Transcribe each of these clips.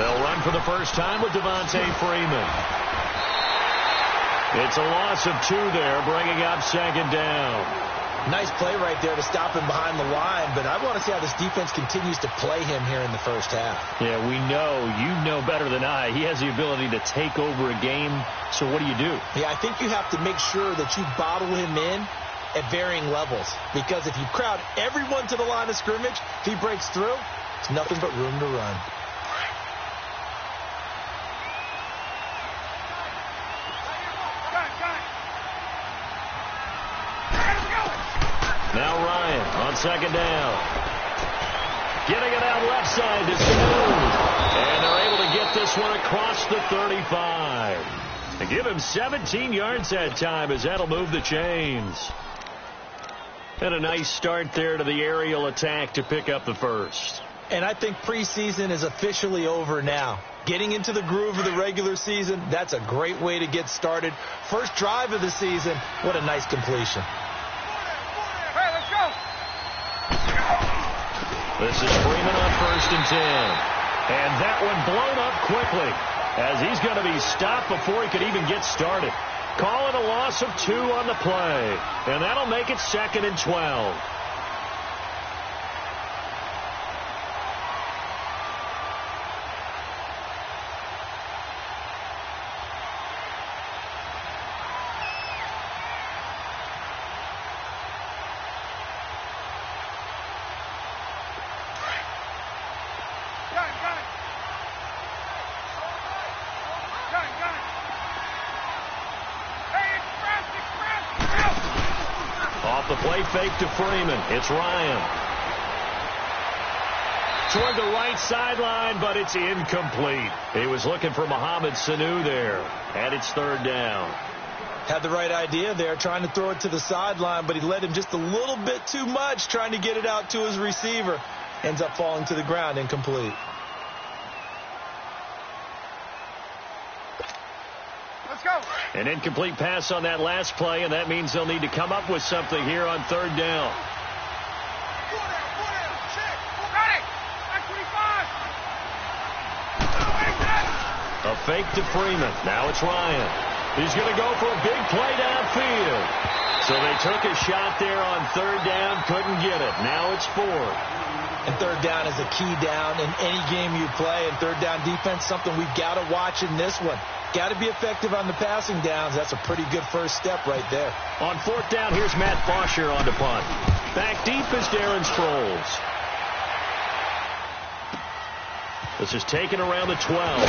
They'll run for the first time with Devontae Freeman. It's a loss of 2 there, bringing up second down. Nice play right there to stop him behind the line, but I want to see how this defense continues to play him here in the first half. Yeah, you know better than I. He has the ability to take over a game, so what do? Yeah, I think you have to make sure that you bottle him in at varying levels, because if you crowd everyone to the line of scrimmage, if he breaks through, it's nothing but room to run. Now Ryan on second down. Getting it out left side to Sanu. And they're able to get this one across the 35. And give him 17 yards that time, as that'll move the chains. And a nice start there to the aerial attack to pick up the first. And I think preseason is officially over now. Getting into the groove of the regular season, that's a great way to get started. First drive of the season, what a nice completion. This is Freeman on 1st and 10. And that one blown up quickly, as he's going to be stopped before he could even get started. Call it a loss of 2 on the play. And that'll make it 2nd and 12. Off the play fake to Freeman. It's Ryan. Toward the right sideline, but it's incomplete. He was looking for Mohamed Sanu there. And it's 3rd down. Had the right idea there, trying to throw it to the sideline, but he led him just a little bit too much, trying to get it out to his receiver. Ends up falling to the ground, incomplete. An incomplete pass on that last play, and that means they'll need to come up with something here on 3rd down. A fake to Freeman. Now it's Ryan. He's going to go for a big play downfield. So they took a shot there on 3rd down, couldn't get it. Now it's 4th. And 3rd down is a key down in any game you play. And 3rd down defense, something we've got to watch in this one. Got to be effective on the passing downs. That's a pretty good first step right there. On 4th down, here's Matt Fosher on the punt. Back deep is Darren Sproles. This is taken around the 12.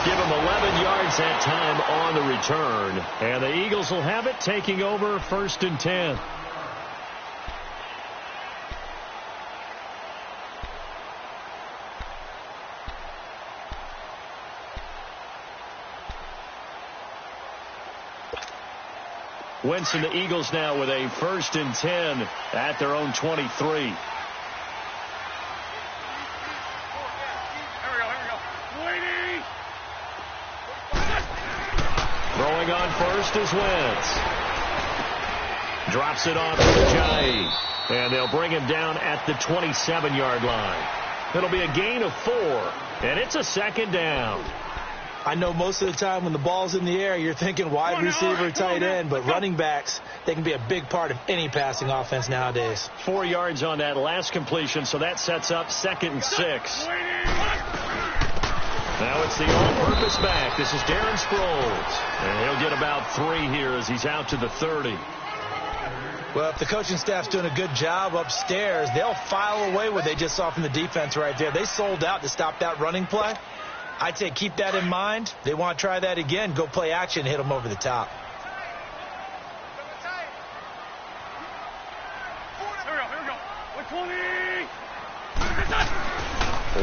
Give him 11 yards that time on the return. And the Eagles will have it, taking over 1st and 10. Wentz and the Eagles now with a 1st and 10 at their own 23. Throwing on 1st is Wentz. Drops it off to Ajayi. And they'll bring him down at the 27-yard line. It'll be a gain of 4, and it's a 2nd down. I know most of the time when the ball's in the air, you're thinking wide receiver, tight end, but running backs, they can be a big part of any passing offense nowadays. 4 yards on that last completion, so that sets up 2nd and 6. Now it's the all-purpose back. This is Darren Sproles, and he'll get about 3 here as he's out to the 30. Well, if the coaching staff's doing a good job upstairs, they'll file away what they just saw from the defense right there. They sold out to stop that running play. I'd say keep that in mind. They want to try that again. Go play action, hit them over the top.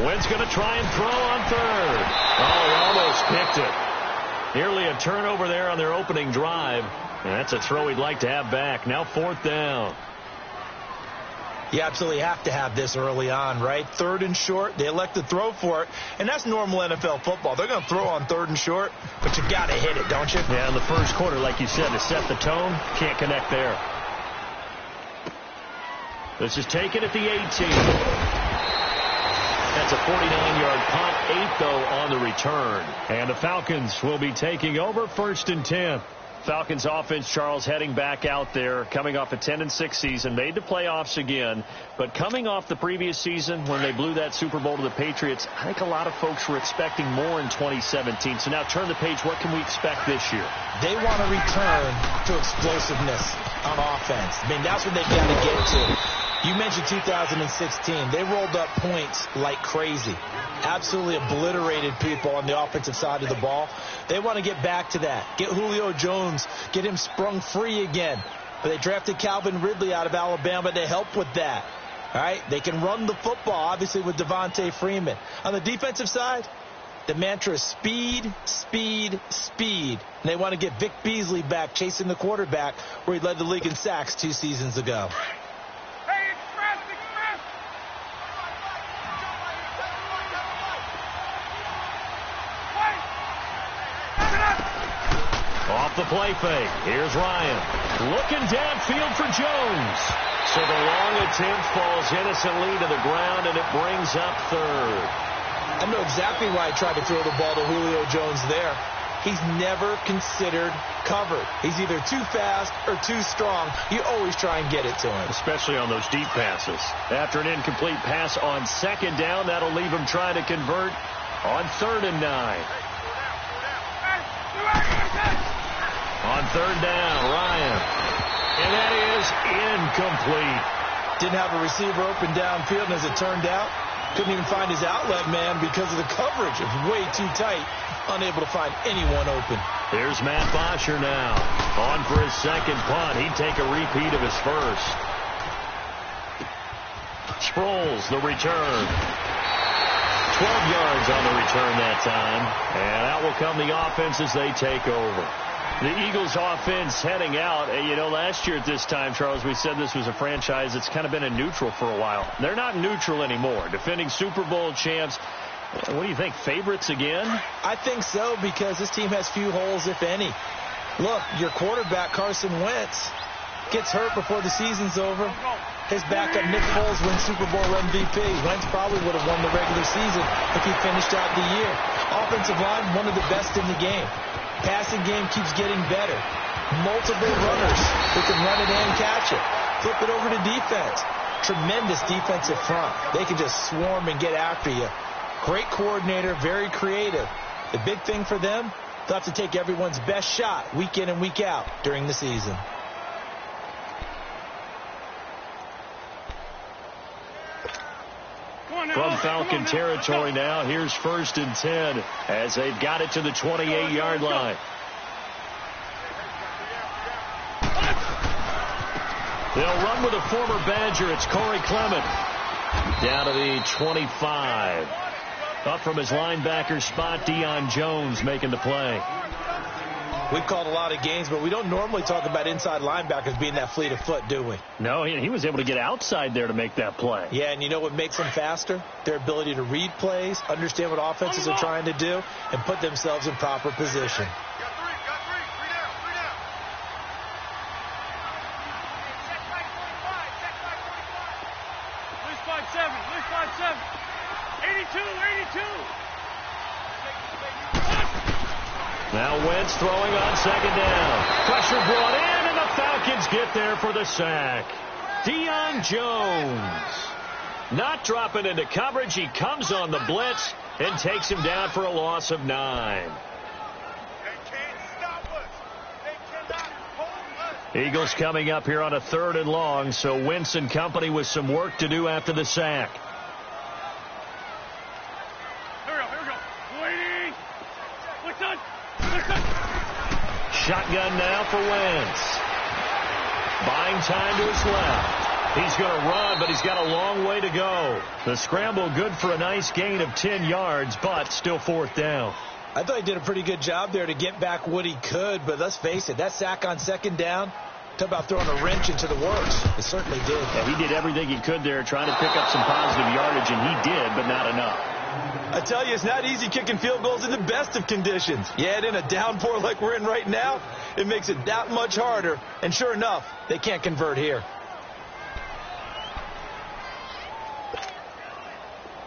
Wentz going to try and throw on 3rd. Oh, he almost picked it. Nearly a turnover there on their opening drive. And that's a throw he'd like to have back. Now 4th down. You absolutely have to have this early on, right? 3rd and short, they elect to throw for it, and that's normal NFL football. They're going to throw on 3rd and short, but you got to hit it, don't you? Yeah, in the first quarter, like you said, to set the tone, can't connect there. This is taken at the 18. That's It's a 49-yard punt, 8, though, on the return. And the Falcons will be taking over 1st and 10. Falcons offense, Charles, heading back out there, coming off a 10-6 season, made the playoffs again, but coming off the previous season when they blew that Super Bowl to the Patriots, I think a lot of folks were expecting more in 2017. So now turn the page. What can we expect this year? They want to return to explosiveness on offense. I mean, that's what they've got to get to. You mentioned 2016. They rolled up points like crazy. Absolutely obliterated people on the offensive side of the ball. They want to get back to that. Get Julio Jones, get him sprung free again. But they drafted Calvin Ridley out of Alabama to help with that. All right? They can run the football, obviously, with Devontae Freeman. On the defensive side, the mantra is speed, speed, speed. And they want to get Vic Beasley back chasing the quarterback where he led the league in sacks 2 seasons ago. Off the play fake. Here's Ryan. Looking downfield for Jones. So the long attempt falls innocently to the ground, and it brings up 3rd. I know exactly why I tried to throw the ball to Julio Jones there. He's never considered covered. He's either too fast or too strong. You always try and get it to him. Especially on those deep passes. After an incomplete pass on 2nd down, that'll leave him trying to convert on 3rd and 9. On 3rd down, Ryan. And that is incomplete. Didn't have a receiver open downfield, and as it turned out, couldn't even find his outlet man because of the coverage. It was way too tight. Unable to find anyone open. Here's Matt Bosher now. On for his 2nd punt. He'd take a repeat of his first. Sproles, the return. 12 yards on the return that time. And out will come the offense as they take over. The Eagles offense heading out. You know, last year at this time, Charles, we said this was a franchise that's kind of been in neutral for a while. They're not neutral anymore. Defending Super Bowl champs. What do you think? Favorites again? I think so, because this team has few holes, if any. Look, your quarterback, Carson Wentz, gets hurt before the season's over. His backup, Nick Foles, wins Super Bowl MVP. Wentz probably would have won the regular season if he finished out the year. Offensive line, one of the best in the game. Passing game keeps getting better. Multiple runners who can run it and catch it. Flip it over to defense. Tremendous defensive front. They can just swarm and get after you. Great coordinator, very creative. The big thing for them, they'll have to take everyone's best shot week in and week out during the season. From Falcon territory now, here's 1st and 10 as they've got it to the 28-yard line. They'll run with a former Badger. It's Corey Clement down to the 25. Up from his linebacker spot, Deion Jones making the play. We've called a lot of games, but we don't normally talk about inside linebackers being that fleet of foot, do we? No, he was able to get outside there to make that play. Yeah, and you know what makes them faster? Their ability to read plays, understand what offenses are trying to do, and put themselves in proper position. Now Wentz throwing on 2nd down. Pressure brought in, and the Falcons get there for the sack. Deion Jones not dropping into coverage. He comes on the blitz and takes him down for a loss of 9. Eagles coming up here on a 3rd and long, so Wentz and company with some work to do after the sack. Shotgun now for Wentz. Buying time to his left. He's going to run, but he's got a long way to go. The scramble good for a nice gain of 10 yards, but still 4th down. I thought he did a pretty good job there to get back what he could, but let's face it, that sack on 2nd down, talk about throwing a wrench into the works. It certainly did. Yeah, he did everything he could there trying to pick up some positive yardage, and he did, but not enough. I tell you, it's not easy kicking field goals in the best of conditions. Yet in a downpour like we're in right now, it makes it that much harder. And sure enough, they can't convert here.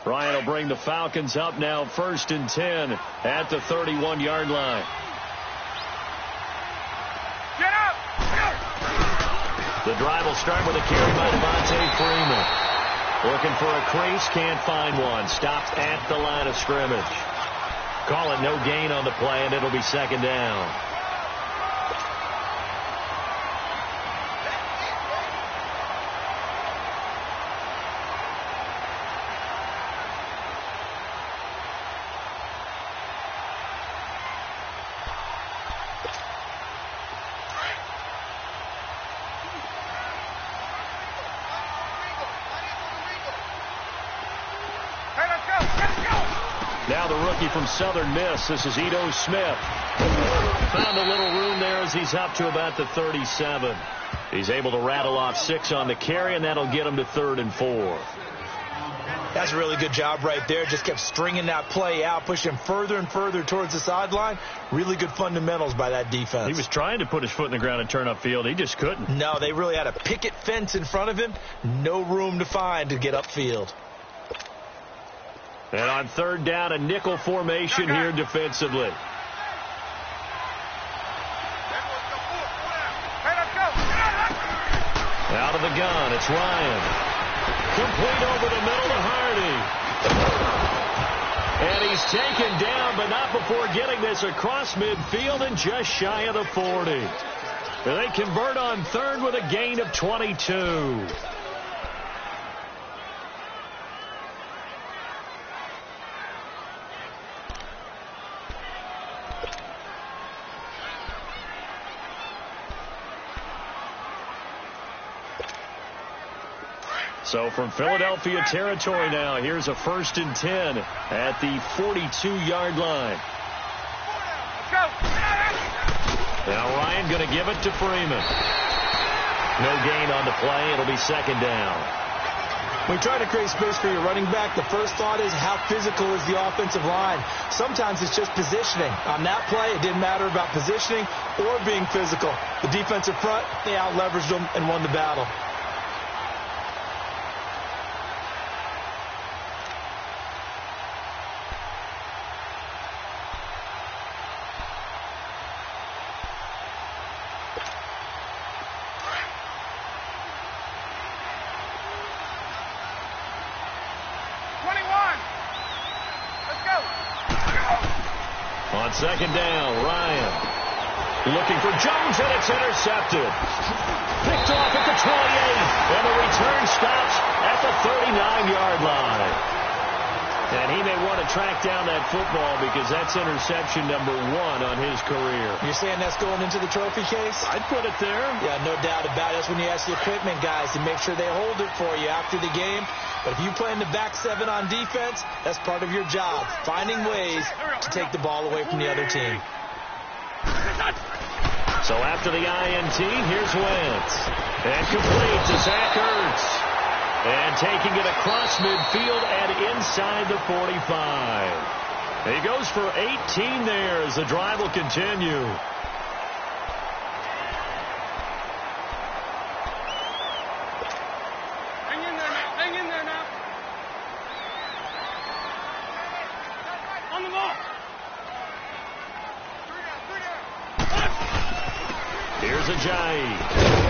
Ryan will bring the Falcons up now 1st and 10 at the 31-yard line. Get up! The drive will start with a carry by Devontae Freeman. Looking for a crease, can't find one. Stopped at the line of scrimmage. Call it no gain on the play, and it'll be 2nd down. Now the rookie from Southern Miss. This is Ito Smith. Found a little room there as he's up to about the 37. He's able to rattle off 6 on the carry, and that'll get him to 3rd and 4. That's a really good job right there. Just kept stringing that play out, pushing him further and further towards the sideline. Really good fundamentals by that defense. He was trying to put his foot in the ground and turn upfield. He just couldn't. No, they really had a picket fence in front of him. No room to find to get upfield. And on 3rd down, a nickel formation here defensively. Out of the gun, it's Ryan. Complete over the middle to Hardy. And he's taken down, but not before getting this across midfield and just shy of the 40. And they convert on 3rd with a gain of 22. So from Philadelphia territory now, here's a 1st and 10 at the 42-yard line. Now Ryan going to give it to Freeman. No gain on the play. It'll be 2nd down. When you try to create space for your running back, the first thought is how physical is the offensive line. Sometimes it's just positioning. On that play, it didn't matter about positioning or being physical. The defensive front, they out-leveraged them and won the battle. On 2nd down, Ryan looking for Jones, and it's intercepted. Picked off at the 28, and the return stops at the 39-yard line. And he may want to track down that football because that's interception number 1 on his career. You're saying that's going into the trophy case? I'd put it there. Yeah, no doubt about it. That's when you ask the equipment guys to make sure they hold it for you after the game. But if you play in the back 7 on defense, that's part of your job, finding ways to take the ball away from the other team. So after the INT, here's Wentz. And complete to Zach Ertz. And taking it across midfield and inside the 45. He goes for 18 there as the drive will continue. Hang in there now. On the ball. Here's Ajayi.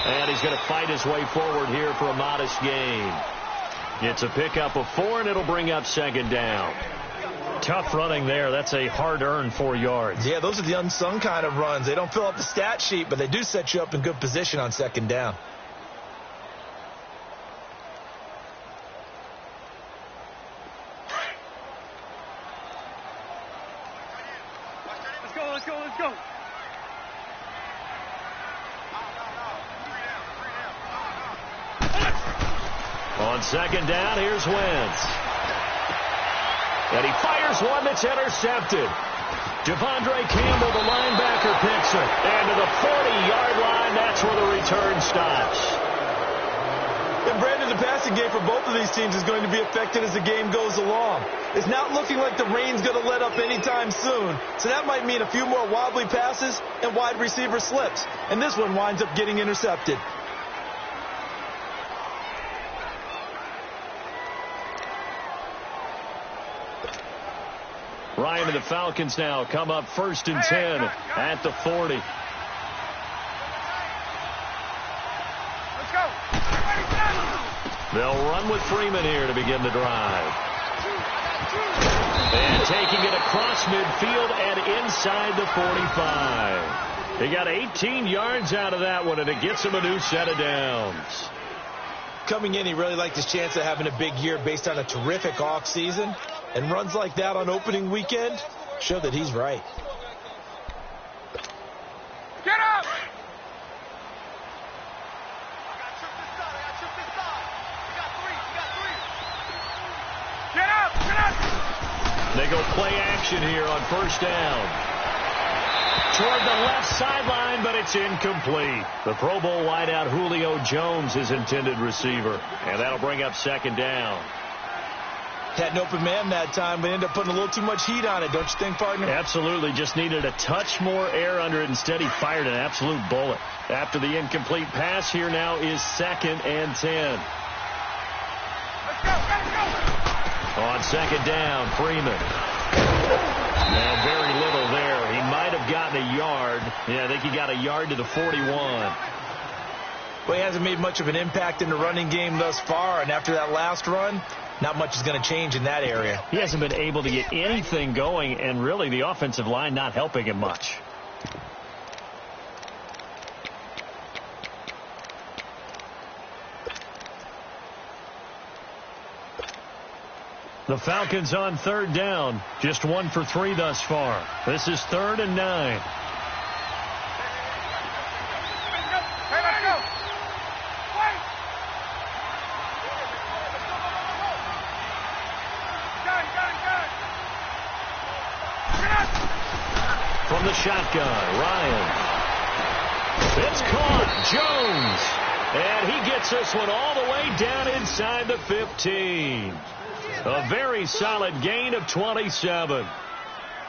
And he's going to fight his way forward here for a modest gain. It's a pickup of 4, and it'll bring up 2nd down. Tough running there. That's a hard-earned 4 yards. Yeah, those are the unsung kind of runs. They don't fill up the stat sheet, but they do set you up in good position on 2nd down. Let's go. On 2nd down, here's Wentz. And he fires one that's intercepted. Devondre Campbell, the linebacker, picks it. And to the 40-yard line, that's where the return stops. And Brandon, the passing game for both of these teams is going to be affected as the game goes along. It's not looking like the rain's going to let up anytime soon. So that might mean a few more wobbly passes and wide receiver slips. And this one winds up getting intercepted. Ryan and the Falcons now come up 1st and 10 at the 40. Let's go. They'll run with Freeman here to begin the drive. And taking it across midfield and inside the 45. He got 18 yards out of that one, and it gets him a new set of downs. Coming in, he really liked his chance of having a big year based on a terrific offseason. And runs like that on opening weekend show that he's right. Get up! Get up! Get up! They go play action here on 1st down. Toward the left sideline, but it's incomplete. The Pro Bowl wideout Julio Jones, his intended receiver. And that'll bring up 2nd down. Had an open man that time, but ended up putting a little too much heat on it, don't you think, partner? Absolutely. Just needed a touch more air under it. Instead, he fired an absolute bullet. After the incomplete pass, here now is 2nd and 10. Let's go! Let's go! On 2nd down, Freeman. And very little there. He might have gotten a yard. Yeah, I think he got a yard to the 41. Well, he hasn't made much of an impact in the running game thus far, and after that last run, not much is going to change in that area. He hasn't been able to get anything going, and really the offensive line not helping him much. The Falcons on 3rd down. Just 1 for 3 thus far. This is 3rd and 9. Hey, let's go! Wait! Got it! Get up! From the shotgun, Ryan. It's caught. Jones. And he gets this one all the way down inside the 15. A very solid gain of 27.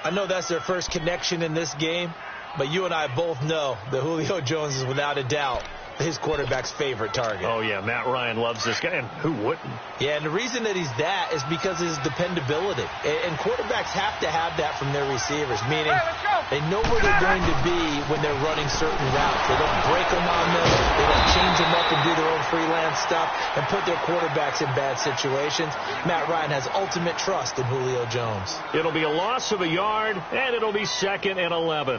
I know that's their first connection in this game, but you and I both know that Julio Jones is without a doubt his quarterback's favorite target. Oh, yeah, Matt Ryan loves this guy, and who wouldn't? Yeah, and the reason that he's that is because of his dependability. And quarterbacks have to have that from their receivers, meaning they know where they're going to be when they're running certain routes. They don't break them on them. They don't change them up and do their own freelance stuff and put their quarterbacks in bad situations. Matt Ryan has ultimate trust in Julio Jones. It'll be a loss of a yard, and it'll be 2nd and 11.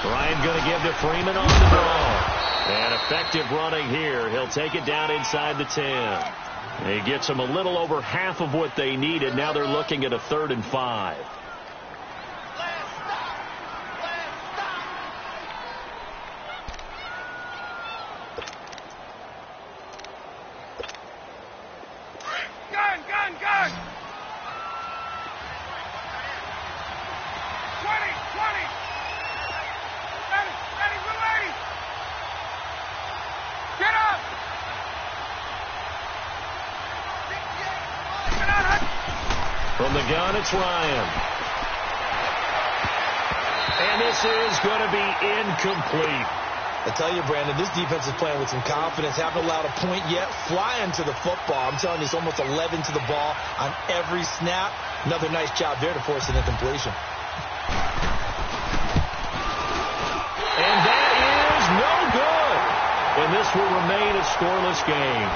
Ryan going to give to Freeman on the draw. And effective running here. He'll take it down inside the 10. He gets them a little over half of what they needed. Now they're looking at a 3rd and 5. Gun! 20! Ready, Willie! Get up! Get out! From the gun, it's Ryan. And this is going to be incomplete. I tell you, Brandon, this defense is playing with some confidence. Haven't allowed a point yet. Flying to the football. I'm telling you, it's almost 11 to the ball on every snap. Another nice job there to force an incompletion. And that is no good. And this will remain a scoreless game.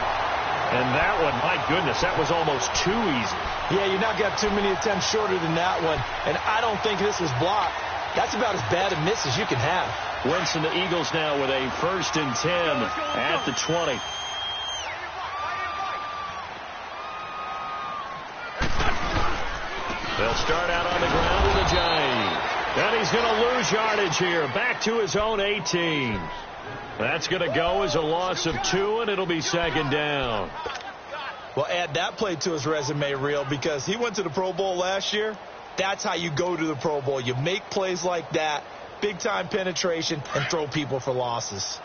And that one, my goodness, that was almost too easy. Yeah, you're not going to have too many attempts shorter than that one. And I don't think this was blocked. That's about as bad a miss as you can have. Wentz and the Eagles now with a 1st and 10 at the 20. They'll start out on the ground with a jive. And he's going to lose yardage here. Back to his own 18. That's going to go as a loss of 2, and it'll be 2nd down. Well, add that play to his resume reel because he went to the Pro Bowl last year. That's how you go to the Pro Bowl. You make plays like that, big-time penetration, and throw people for losses.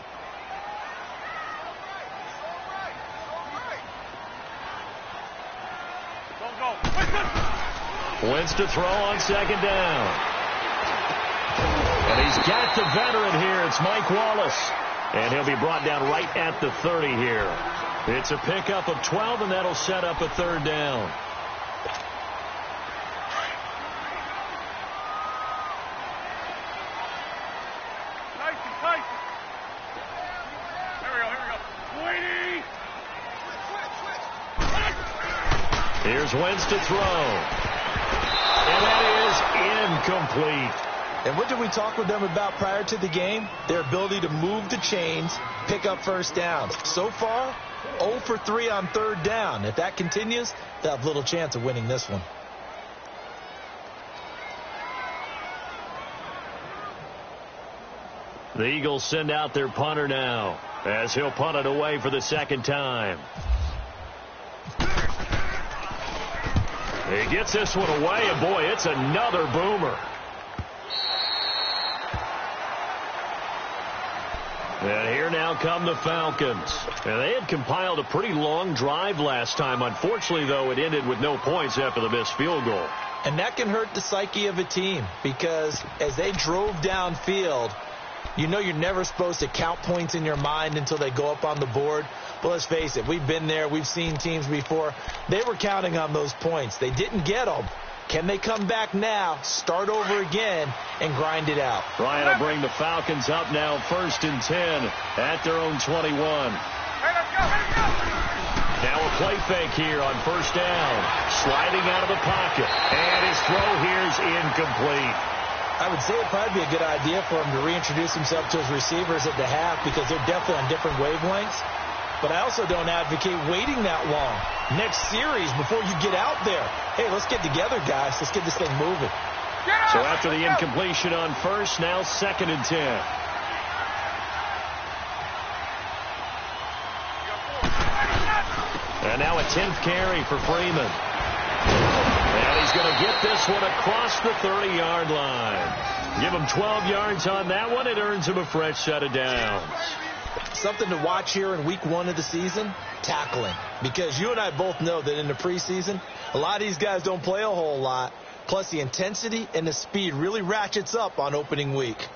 Wins to throw on second down. And he's got the veteran here. It's Mike Wallace. And he'll be brought down right at the 30 here. It's a pickup of 12, and that'll set up a third down. Here's Wentz to throw. And that is incomplete. And what did we talk with them about prior to the game? Their ability to move the chains, pick up first downs. So far, 0 for 3 on third down. If that continues, they'll have little chance of winning this one. The Eagles send out their punter now as he'll punt it away for the second time. He gets this one away, and boy, it's another boomer. And here now come the Falcons. And they had compiled a pretty long drive last time. Unfortunately, though, it ended with no points after the missed field goal. And that can hurt the psyche of a team because as they drove downfield, you know you're never supposed to count points in your mind until they go up on the board. But let's face it, we've been there. We've seen teams before. They were counting on those points. They didn't get them. Can they come back now, start over again, and grind it out? Ryan will bring the Falcons up now 1st and 10 at their own 21. Hey, let's go, let's go. Now a play fake here on first down. Sliding out of the pocket. And his throw here is incomplete. I would say it'd probably be a good idea for him to reintroduce himself to his receivers at the half because they're definitely on different wavelengths. But I also don't advocate waiting that long. Next series, before you get out there, hey, let's get together, guys. Let's get this thing moving. So after the incompletion on first, now 2nd and 10. And now a 10th carry for Freeman. And he's going to get this one across the 30-yard line. Give him 12 yards on that one. It earns him a fresh set of downs. Something to watch here in week 1 of the season, tackling. Because you and I both know that in the preseason, a lot of these guys don't play a whole lot. Plus, the intensity and the speed really ratchets up on opening week.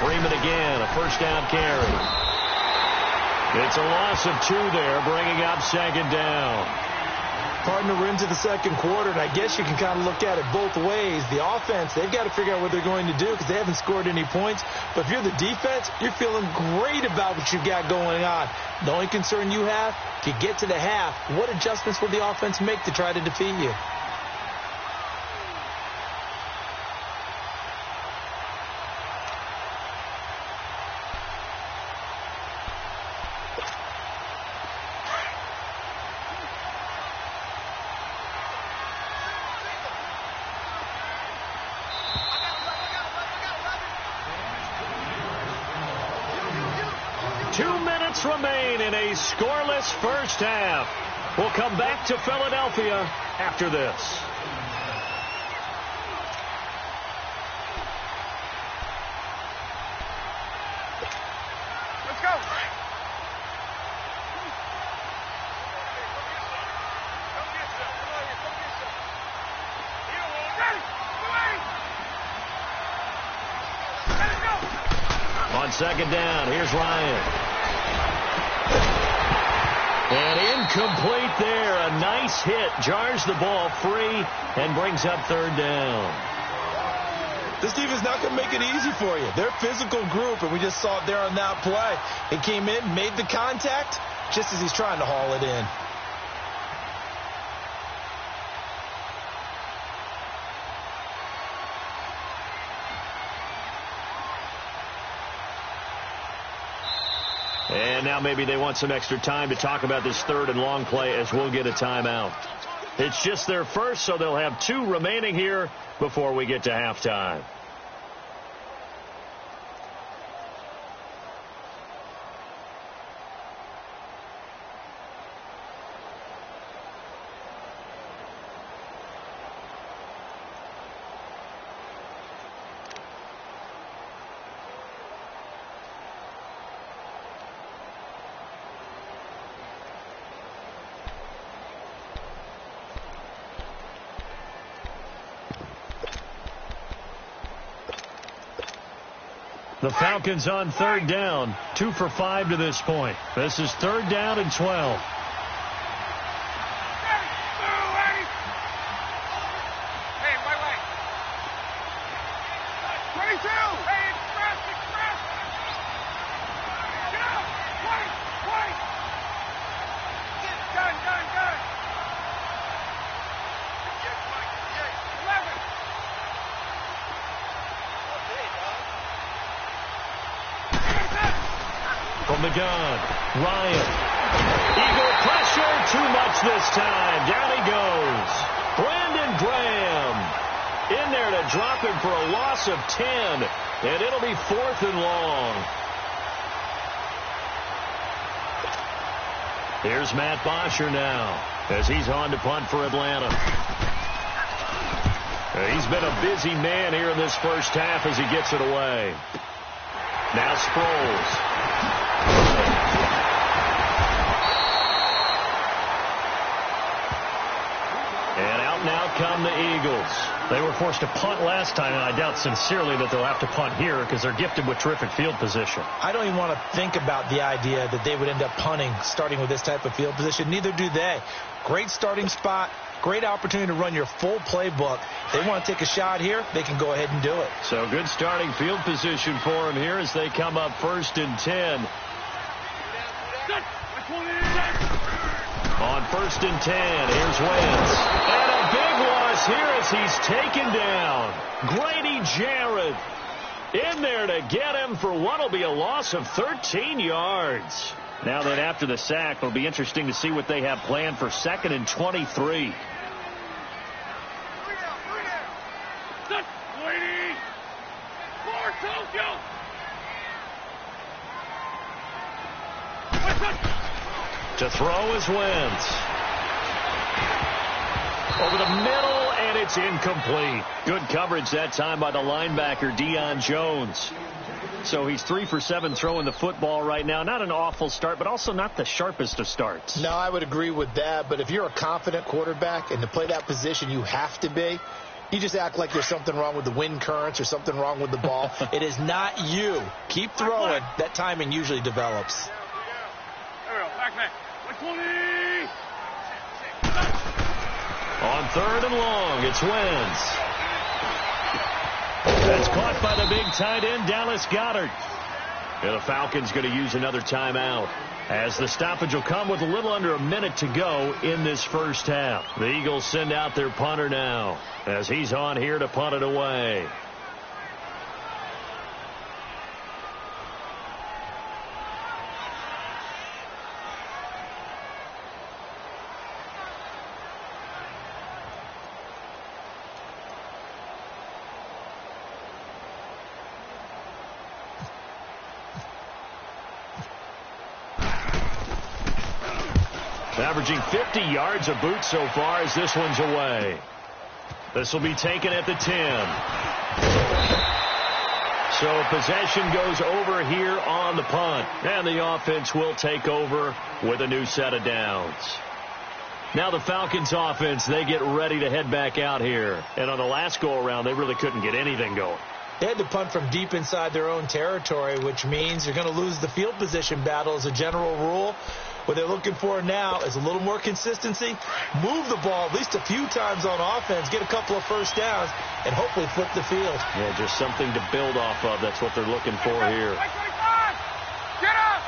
Freeman again, a first down carry. It's a loss of 2 there, bringing up 2nd down. Partner, we're into the second quarter, and I guess you can kind of look at it both ways. The offense, they've got to figure out what they're going to do because they haven't scored any points. But if you're the defense, you're feeling great about what you've got going on. The only concern you have, if you get to the half, what adjustments will the offense make to try to defeat you? Remain in a scoreless first half. We'll come back to Philadelphia after this. Let's go. On 2nd down, here's Ryan. And incomplete there. A nice hit. Jars the ball free and brings up 3rd down. This defense not going to make it easy for you. They're a physical group, and we just saw it there on that play. He came in, made the contact, just as he's trying to haul it in. And now maybe they want some extra time to talk about this 3rd and long play as we'll get a timeout. It's just their first, so they'll have 2 remaining here before we get to halftime. The Falcons on 3rd down, 2 for 5 to this point. This is 3rd down and 12. From the gun, Ryan. Eagle pressure, too much this time. Down he goes. Brandon Graham in there to drop him for a loss of 10. And it'll be 4th and long. Here's Matt Bosher now as he's on to punt for Atlanta. He's been a busy man here in this first half as he gets it away. Now Sproles. And out and out come the Eagles. They were forced to punt last time, and I doubt sincerely that they'll have to punt here because they're gifted with terrific field position. I don't even want to think about the idea that they would end up punting starting with this type of field position. Neither do they. Great starting spot. Great opportunity to run your full playbook. They want to take a shot here, they can go ahead and do it. So good starting field position for them here as they come up 1st and 10. On 1st and 10, here's Wentz. And a big loss here as he's taken down. Grady Jarrett in there to get him for what will be a loss of 13 yards. Now that after the sack, it'll be interesting to see what they have planned for 2nd and 23. To throw is Wentz. Over the middle, and it's incomplete. Good coverage that time by the linebacker, Deion Jones. So he's 3 for 7 throwing the football right now. Not an awful start, but also not the sharpest of starts. No, I would agree with that. But if you're a confident quarterback and to play that position, you have to be. You just act like there's something wrong with the wind currents or something wrong with the ball. It is not you. Keep throwing. That timing usually develops. On 3rd and long, it's Wentz. That's caught by the big tight end, Dallas Goedert. And the Falcons going to use another timeout as the stoppage will come with a little under a minute to go in this first half. The Eagles send out their punter now as he's on here to punt it away. Averaging 50 yards a boot so far as this one's away. This will be taken at the 10. So possession goes over here on the punt. And the offense will take over with a new set of downs. Now the Falcons offense, they get ready to head back out here. And on the last go-around, they really couldn't get anything going. They had to punt from deep inside their own territory, which means you're going to lose the field position battle as a general rule. What they're looking for now is a little more consistency, move the ball at least a few times on offense, get a couple of first downs, and hopefully flip the field. Yeah, just something to build off of. That's what they're looking for here. Get up!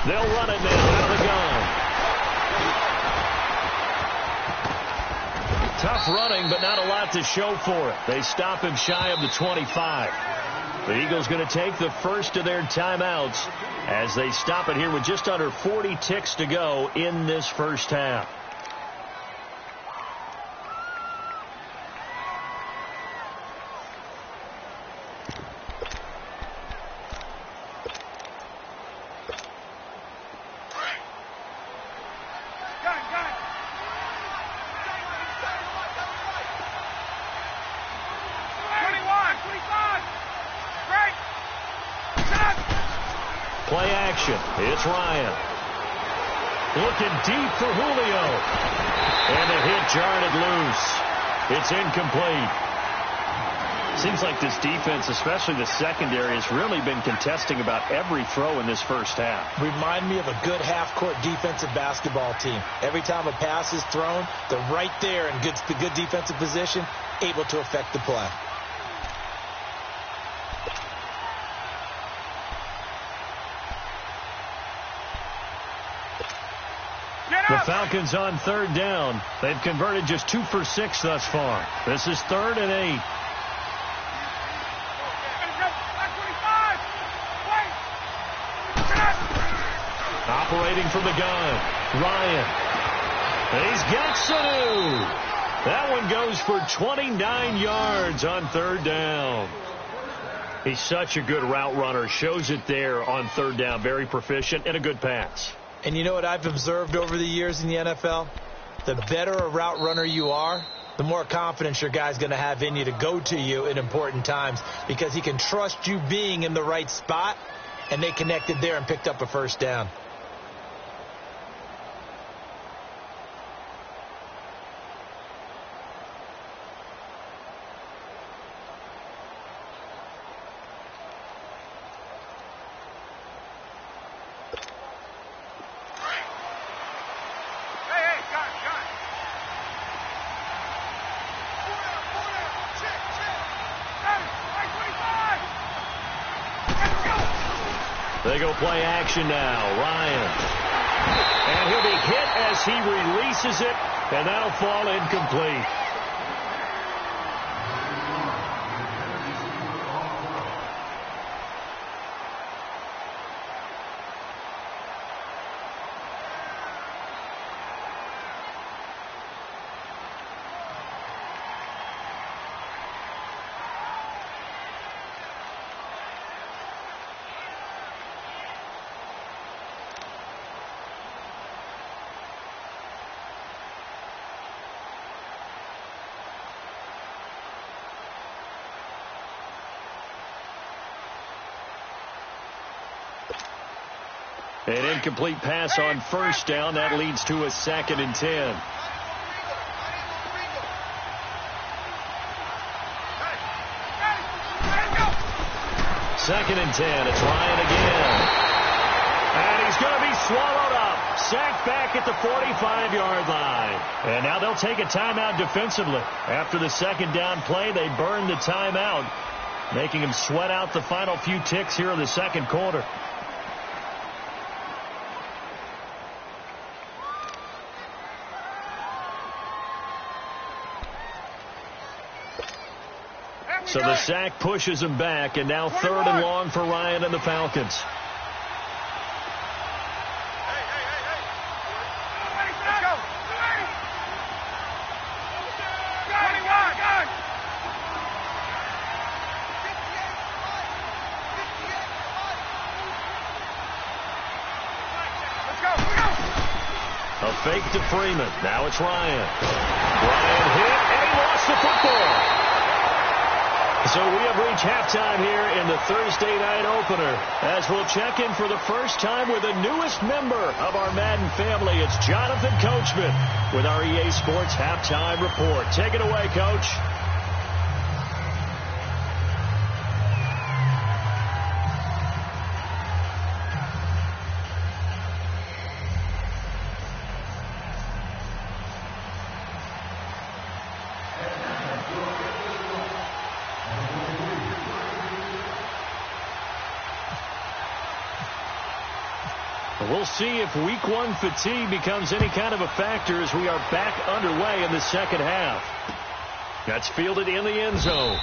They'll run it now out of the gun. Tough running, but not a lot to show for it. They stop him shy of the 25. The Eagles going to take the first of their timeouts as they stop it here with just under 40 ticks to go in this first half. Play action. It's Ryan. Looking deep for Julio. And the hit jarred loose. It's incomplete. Seems like this defense, especially the secondary, has really been contesting about every throw in this first half. Remind me of a good half-court defensive basketball team. Every time a pass is thrown, they're right there in good defensive position, able to affect the play. The Falcons on third down. They've converted just 2 for 6 thus far. This is 3rd and 8. Operating from the gun, Ryan. He's got Sanu. That one goes for 29 yards on 3rd down. He's such a good route runner. Shows it there on 3rd down. Very proficient and a good pass. And you know what I've observed over the years in the NFL? The better a route runner you are, the more confidence your guy's going to have in you to go to you in important times because he can trust you being in the right spot, and they connected there and picked up a first down. They go play action now. Ryan. And he'll be hit as he releases it, and that'll fall incomplete. An incomplete pass on first down. That leads to a 2nd and 10. Second and 10. It's Ryan again. And he's going to be swallowed up. Sacked back at the 45-yard line. And now they'll take a timeout defensively. After the 2nd down play, they burn the timeout, making him sweat out the final few ticks here in the 2nd quarter. So the sack pushes him back, and now 3rd and long for Ryan and the Falcons. A fake to Freeman. Now it's Ryan. Ryan hit, and he lost the football. So we have reached halftime here in the Thursday night opener as we'll check in for the first time with the newest member of our Madden family. It's Jonathan Coachman with our EA Sports Halftime Report. Take it away, Coach. We'll see if Week 1 fatigue becomes any kind of a factor as we are back underway in the 2nd half. That's fielded in the end zone.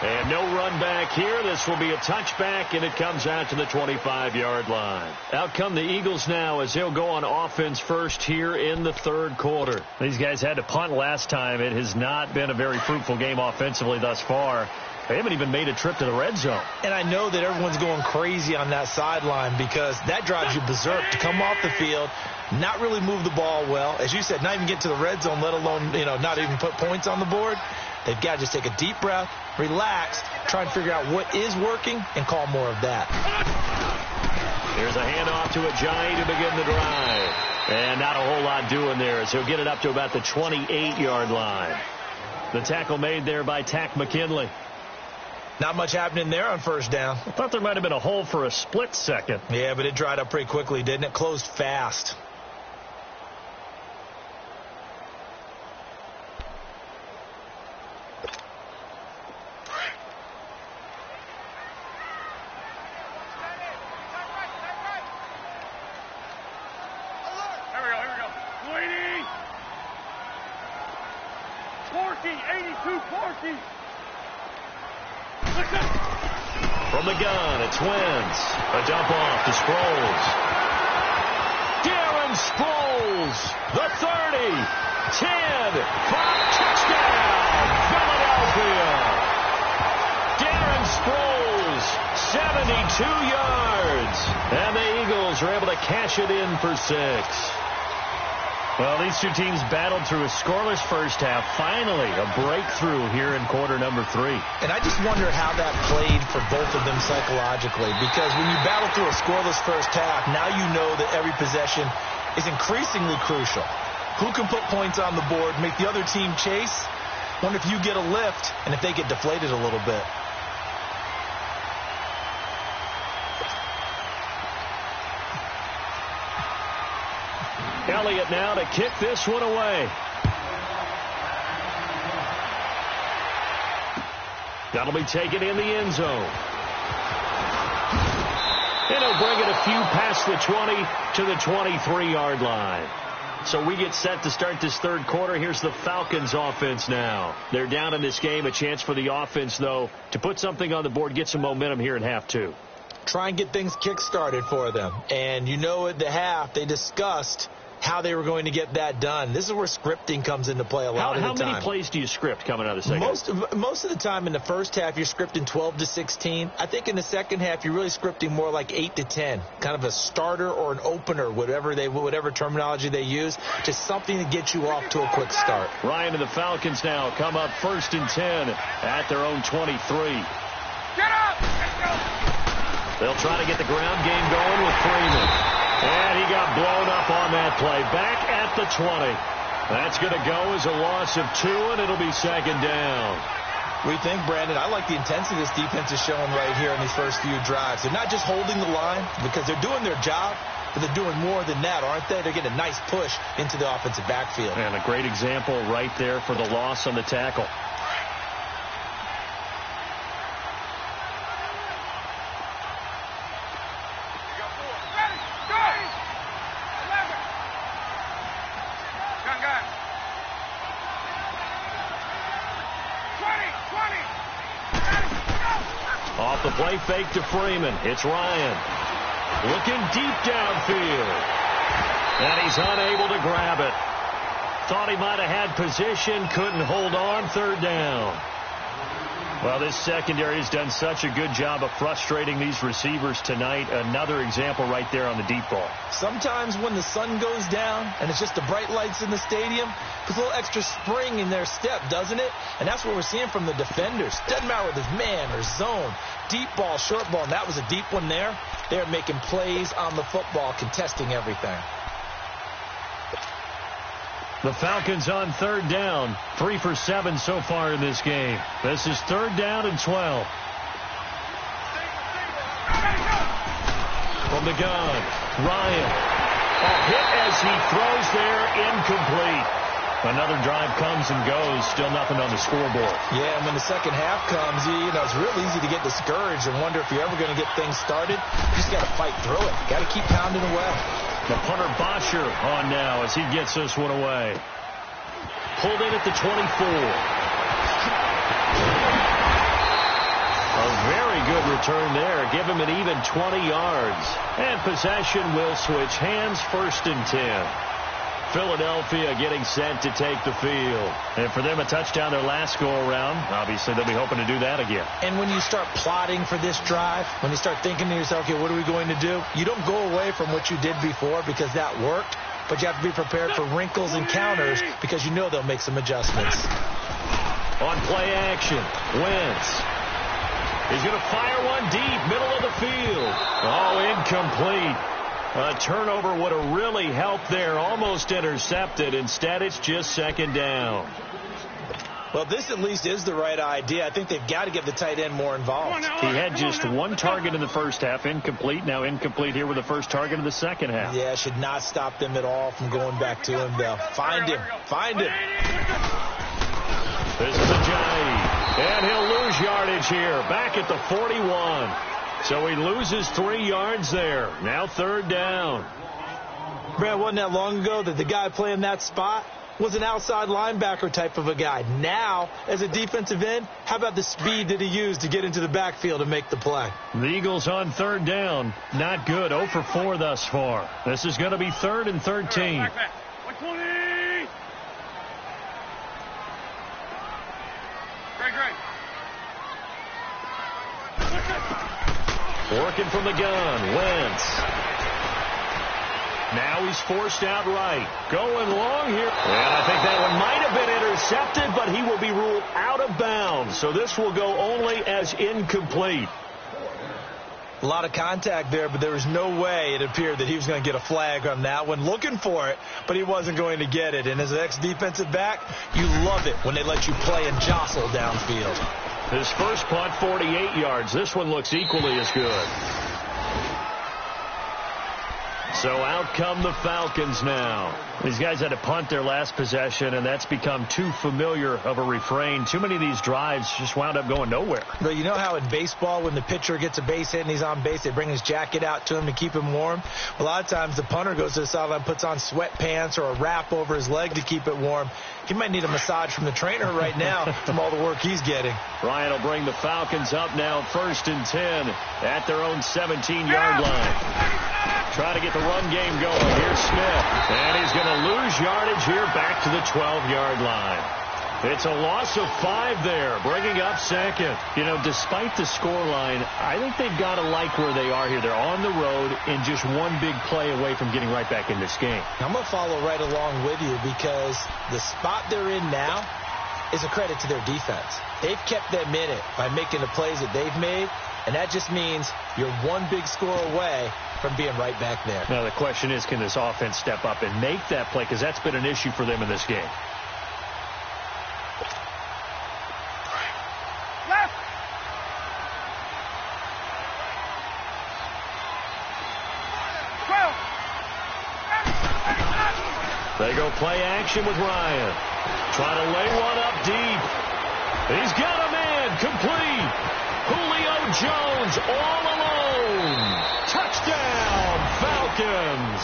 And no run back here. This will be a touchback, and it comes out to the 25-yard line. Out come the Eagles now as they'll go on offense first here in the third quarter. These guys had to punt last time. It has not been a very fruitful game offensively thus far. They haven't even made a trip to the red zone. And I know that everyone's going crazy on that sideline because that drives you berserk to come off the field, not really move the ball well. As you said, not even get to the red zone, let alone, not even put points on the board. They've got to just take a deep breath, relax, try and figure out what is working, and call more of that. Here's a handoff to Ajayi to begin the drive. And not a whole lot doing there as he'll get it up to about the 28-yard line. The tackle made there by Tack McKinley. Not much happening there on first down. I thought there might have been a hole for a split second. Yeah, but it dried up pretty quickly, didn't it? Closed fast. From the gun, it's Wentz. A dump off to Sproles. Darren Sproles, the 30, 10, 5, touchdown, Philadelphia. Darren Sproles, 72 yards. And the Eagles are able to cash it in for 6. Well, these two teams battled through a scoreless first half. Finally, a breakthrough here in quarter number 3. And I just wonder how that played for both of them psychologically. Because when you battle through a scoreless first half, now you know that every possession is increasingly crucial. Who can put points on the board, make the other team chase? Wonder if you get a lift and if they get deflated a little bit. Elliott now to kick this one away. That'll be taken in the end zone. And he'll bring it a few past the 20 to the 23-yard line. So we get set to start this third quarter. Here's the Falcons offense now. They're down in this game. A chance for the offense, though, to put something on the board, get some momentum here in half 2. Try and get things kick-started for them. And at the half, they discussed how they were going to get that done. This is where scripting comes into play a lot of the time. How many plays do you script coming out of the second half? Most of the time in the first half, you're scripting 12 to 16. I think in the second half, you're really scripting more like 8 to 10. Kind of a starter or an opener, whatever terminology they use. Just something to get you off to a quick start. Ryan and the Falcons now come up 1st and 10 at their own 23. Get up! They'll try to get the ground game going with Freeman. And he got blown up on that play. Back at the 20. That's going to go as a loss of 2, and it'll be second down. What do you think, Brandon? I like the intensity this defense is showing right here in these first few drives. They're not just holding the line because they're doing their job, but they're doing more than that, aren't they? They're getting a nice push into the offensive backfield. And a great example right there for the loss on the tackle. Off the play fake to Freeman. It's Ryan. Looking deep downfield. And he's unable to grab it. Thought he might have had position. Couldn't hold on. Third down. Well, this secondary has done such a good job of frustrating these receivers tonight. Another example right there on the deep ball. Sometimes when the sun goes down and it's just the bright lights in the stadium, puts a little extra spring in their step, doesn't it? And that's what we're seeing from the defenders. Doesn't matter whether it's man or zone, deep ball, short ball, and that was a deep one there. They're making plays on the football, contesting everything. The Falcons on third down. 3 for 7 so far in this game. This is 3rd down and 12. From the gun, Ryan. A hit as he throws there, incomplete. Another drive comes and goes. Still nothing on the scoreboard. Yeah, and when the second half comes, it's real easy to get discouraged and wonder if you're ever going to get things started. You just got to fight through it. Got to keep pounding away. The punter Bosher on now as he gets this one away. Pulled in at the 24. good return there. Give him an even 20 yards. And possession will switch hands, 1st and 10. Philadelphia getting set to take the field. And for them, a touchdown their last go-around. Obviously, they'll be hoping to do that again. And when you start plotting for this drive, when you start thinking to yourself, okay, what are we going to do? You don't go away from what you did before because that worked, but you have to be prepared for wrinkles and counters because you know they'll make some adjustments. On play action, Wentz. He's going to fire one deep, middle of the field. Oh, incomplete. A turnover would have really helped there. Almost intercepted. Instead, it's just 2nd down. Well, this at least is the right idea. I think they've got to get the tight end more involved. He had just one target in the first half. Incomplete. Now incomplete here with the first target of the second half. Yeah, should not stop them at all from going back to him, though. Find him. Find him. This is Ajayi. And he'll lose yardage here. Back at the 41. So he loses 3 yards there. Now 3rd down. Brad, wasn't that long ago that the guy playing that spot was an outside linebacker type of a guy. Now, as a defensive end, how about the speed that he used to get into the backfield and make the play? The Eagles on 3rd down. Not good. 0 for 4 thus far. This is going to be 3rd and 13. 120. Great. Working from the gun, Wentz. Now he's forced out right. Going long here. And I think that one might have been intercepted, but he will be ruled out of bounds. So this will go only as incomplete. A lot of contact there, but there was no way it appeared that he was going to get a flag on that one. Looking for it, but he wasn't going to get it. And as an ex-defensive back, you love it when they let you play and jostle downfield. His first punt, 48 yards. This one looks equally as good. So out come the Falcons now. These guys had to punt their last possession, and that's become too familiar of a refrain. Too many of these drives just wound up going nowhere. But you know how in baseball, when the pitcher gets a base hit and he's on base, they bring his jacket out to him to keep him warm? A lot of times the punter goes to the sideline, puts on sweatpants or a wrap over his leg to keep it warm. He might need a massage from the trainer right now from all the work he's getting. Ryan will bring the Falcons up now, 1st and 10 at their own 17-yard line. Trying to get the run game going. Here's Smith. And he's going to lose yardage here back to the 12-yard line. It's a loss of 5 there, bringing up 2nd. You know, despite the scoreline, I think they've got to like where they are here. They're on the road and just one big play away from getting right back in this game. I'm going to follow right along with you because the spot they're in now is a credit to their defense. They've kept them in it by making the plays that they've made, and that just means you're one big score away from being right back there. Now, the question is, can this offense step up and make that play? Because that's been an issue for them in this game. Left. They go play action with Ryan. Trying to lay one up deep. He's got a man complete. Julio Jones all alone. Touchdown, Falcons.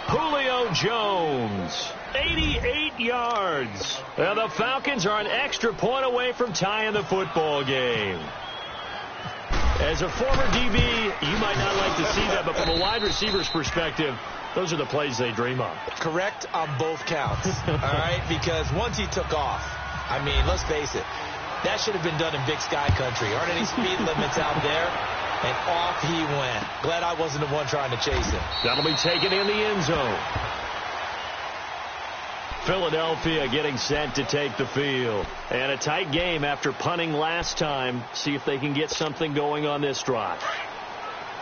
Julio Jones, 88 yards. Now the Falcons are an extra point away from tying the football game. As a former DB, you might not like to see that, but from a wide receiver's perspective, those are the plays they dream of. Correct on both counts, all right? Because once he took off, I mean, let's face it, that should have been done in Big Sky Country. Aren't any speed limits out there? And off he went. Glad I wasn't the one trying to chase him. That'll be taken in the end zone. Philadelphia getting set to take the field. And a tight game after punting last time. See if they can get something going on this drive.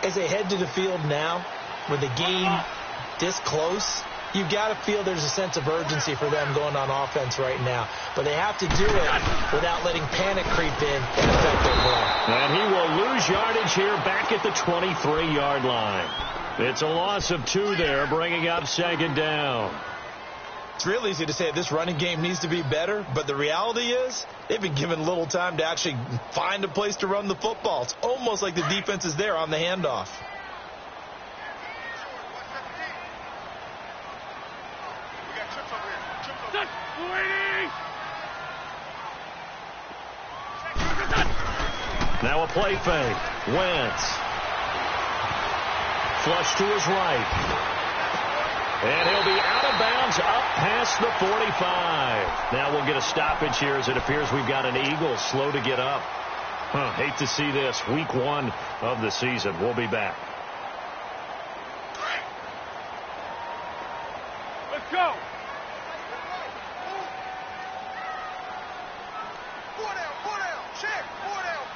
As they head to the field now, with the game this close, you've got to feel there's a sense of urgency for them going on offense right now. But they have to do it without letting panic creep in and affect their play. And he will lose yardage here back at the 23-yard line. It's a loss of 2 there, bringing up 2nd down. It's real easy to say this running game needs to be better, but the reality is they've been given little time to actually find a place to run the football. It's almost like the defense is there on the handoff. Now a play fake. Wentz. Flush to his right. And he'll be out of bounds up past the 45. Now we'll get a stoppage here as it appears we've got an Eagle slow to get up. Hate to see this. Week 1 of the season. We'll be back. Let's go. Four down, check, four down.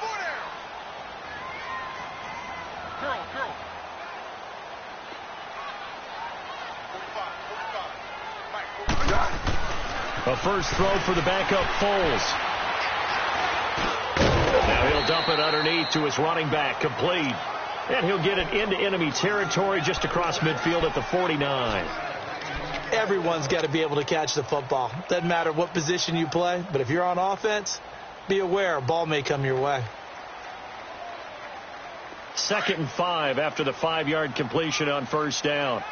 Girl. 45. A first throw for the backup Foles. Now he'll dump it underneath to his running back, complete. And he'll get it into enemy territory just across midfield at the 49. Everyone's got to be able to catch the football. Doesn't matter what position you play, but if you're on offense, be aware a ball may come your way. 2nd and 5 after the 5-yard completion on first down.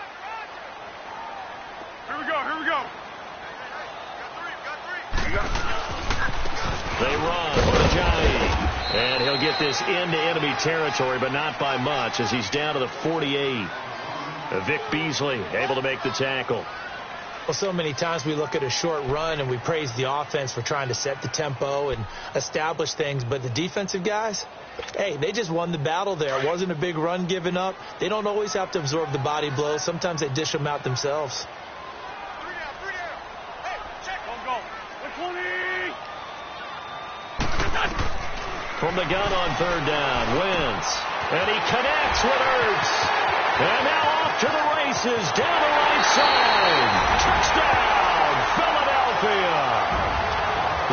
Here we go. They run for the Giants. And he'll get this into enemy territory, but not by much as he's down to the 48. Vic Beasley able to make the tackle. Well, so many times we look at a short run and we praise the offense for trying to set the tempo and establish things, but the defensive guys, hey, they just won the battle there. It wasn't a big run given up. They don't always have to absorb the body blows. Sometimes they dish them out themselves. 3 down. Hey, check. Go. 20. From the gun on 3rd down, Wentz. And he connects with Ertz. And now off to the races, down the right side. Touchdown, Philadelphia.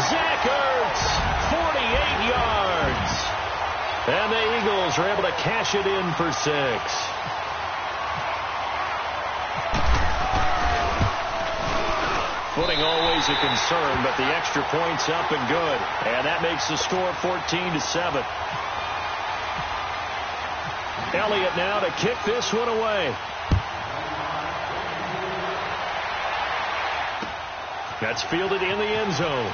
Zach Ertz, 48 yards. And the Eagles are able to cash it in for 6. Footing always a concern, but the extra point's up and good. And that makes the score 14-7. Elliott now to kick this one away. That's fielded in the end zone.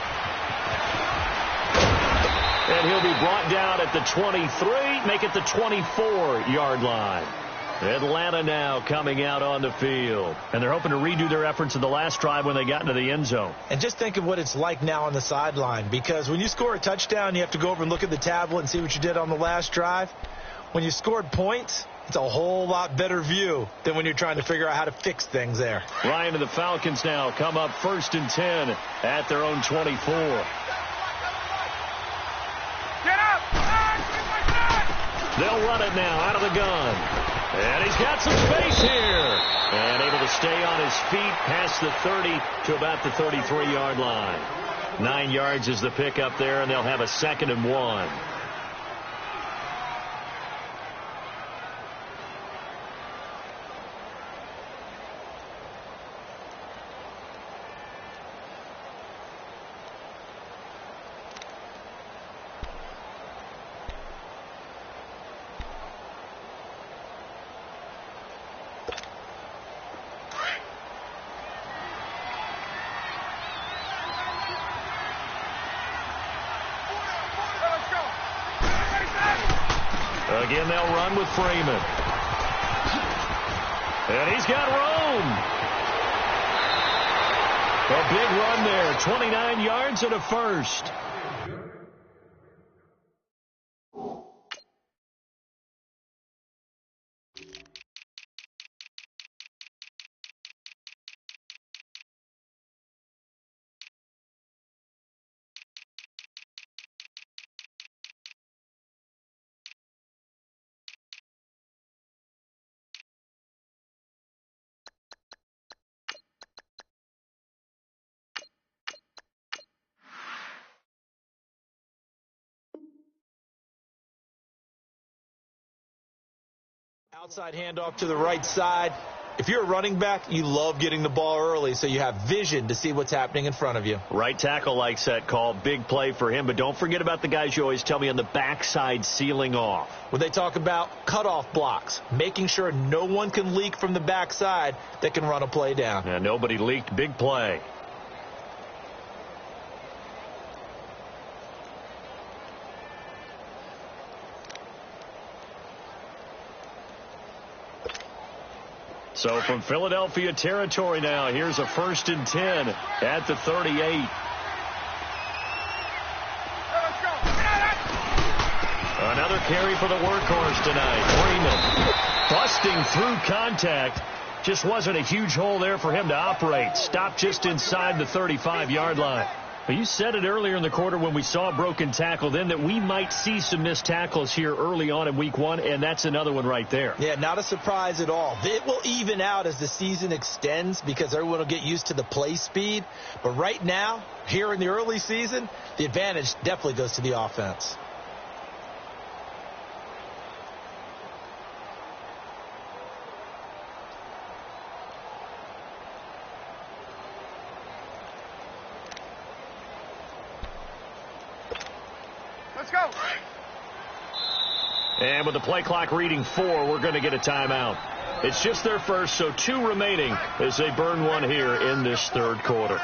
And he'll be brought down at the 23, make it the 24-yard line. Atlanta now coming out on the field. And they're hoping to redo their efforts in the last drive when they got into the end zone. And just think of what it's like now on the sideline, because when you score a touchdown, you have to go over and look at the tablet and see what you did on the last drive. When you scored points, it's a whole lot better view than when you're trying to figure out how to fix things there. Ryan and the Falcons now come up 1st and 10 at their own 24. Get up. They'll run it now out of the gun. And he's got some space here. And able to stay on his feet past the 30 to about the 33-yard line. 9 yards is the pickup there, and they'll have a 2nd and 1. Again, they'll run with Freeman. And he's got room. A big run there. 29 yards and a first. Outside handoff to the right side. If you're a running back, you love getting the ball early so you have vision to see what's happening in front of you. Right tackle likes that call. Big play for him. But don't forget about the guys you always tell me on the backside sealing off. When they talk about cutoff blocks, making sure no one can leak from the backside that can run a play down. And nobody leaked. Big play. So from Philadelphia territory now, here's a 1st and 10 at the 38. Another carry for the workhorse tonight. Freeman busting through contact. Just wasn't a huge hole there for him to operate. Stopped just inside the 35-yard line. You said it earlier in the quarter when we saw a broken tackle then that we might see some missed tackles here early on in week 1, and that's another one right there. Yeah, not a surprise at all. It will even out as the season extends because everyone will get used to the play speed. But right now, here in the early season, the advantage definitely goes to the offense. Let's go. And with the play clock reading 4, we're going to get a timeout. It's just their first, so 2 remaining as they burn one here in this 3rd quarter.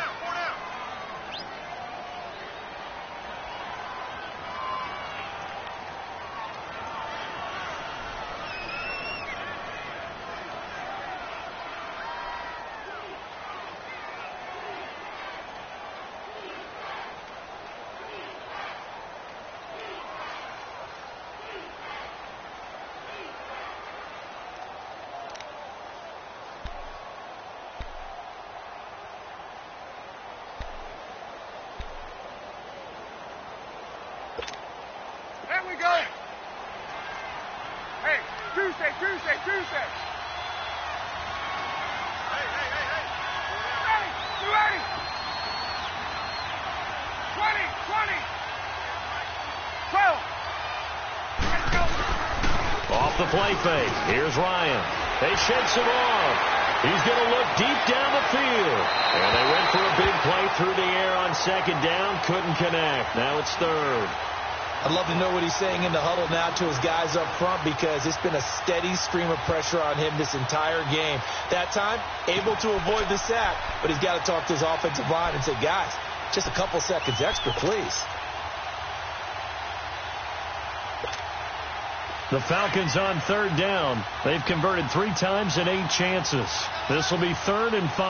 There we go. Hey, Tuesday. Hey. Ready. 20. 12. Let's go. Off the play fake. Here's Ryan. They shakes him off. He's going to look deep down the field. And they went for a big play through the air on 2nd down. Couldn't connect. Now it's 3rd. I'd love to know what he's saying in the huddle now to his guys up front because it's been a steady stream of pressure on him this entire game. That time, able to avoid the sack, but he's got to talk to his offensive line and say, guys, just a couple seconds extra, please. The Falcons on 3rd down. They've converted 3 times in 8 chances. This will be 3rd and 5.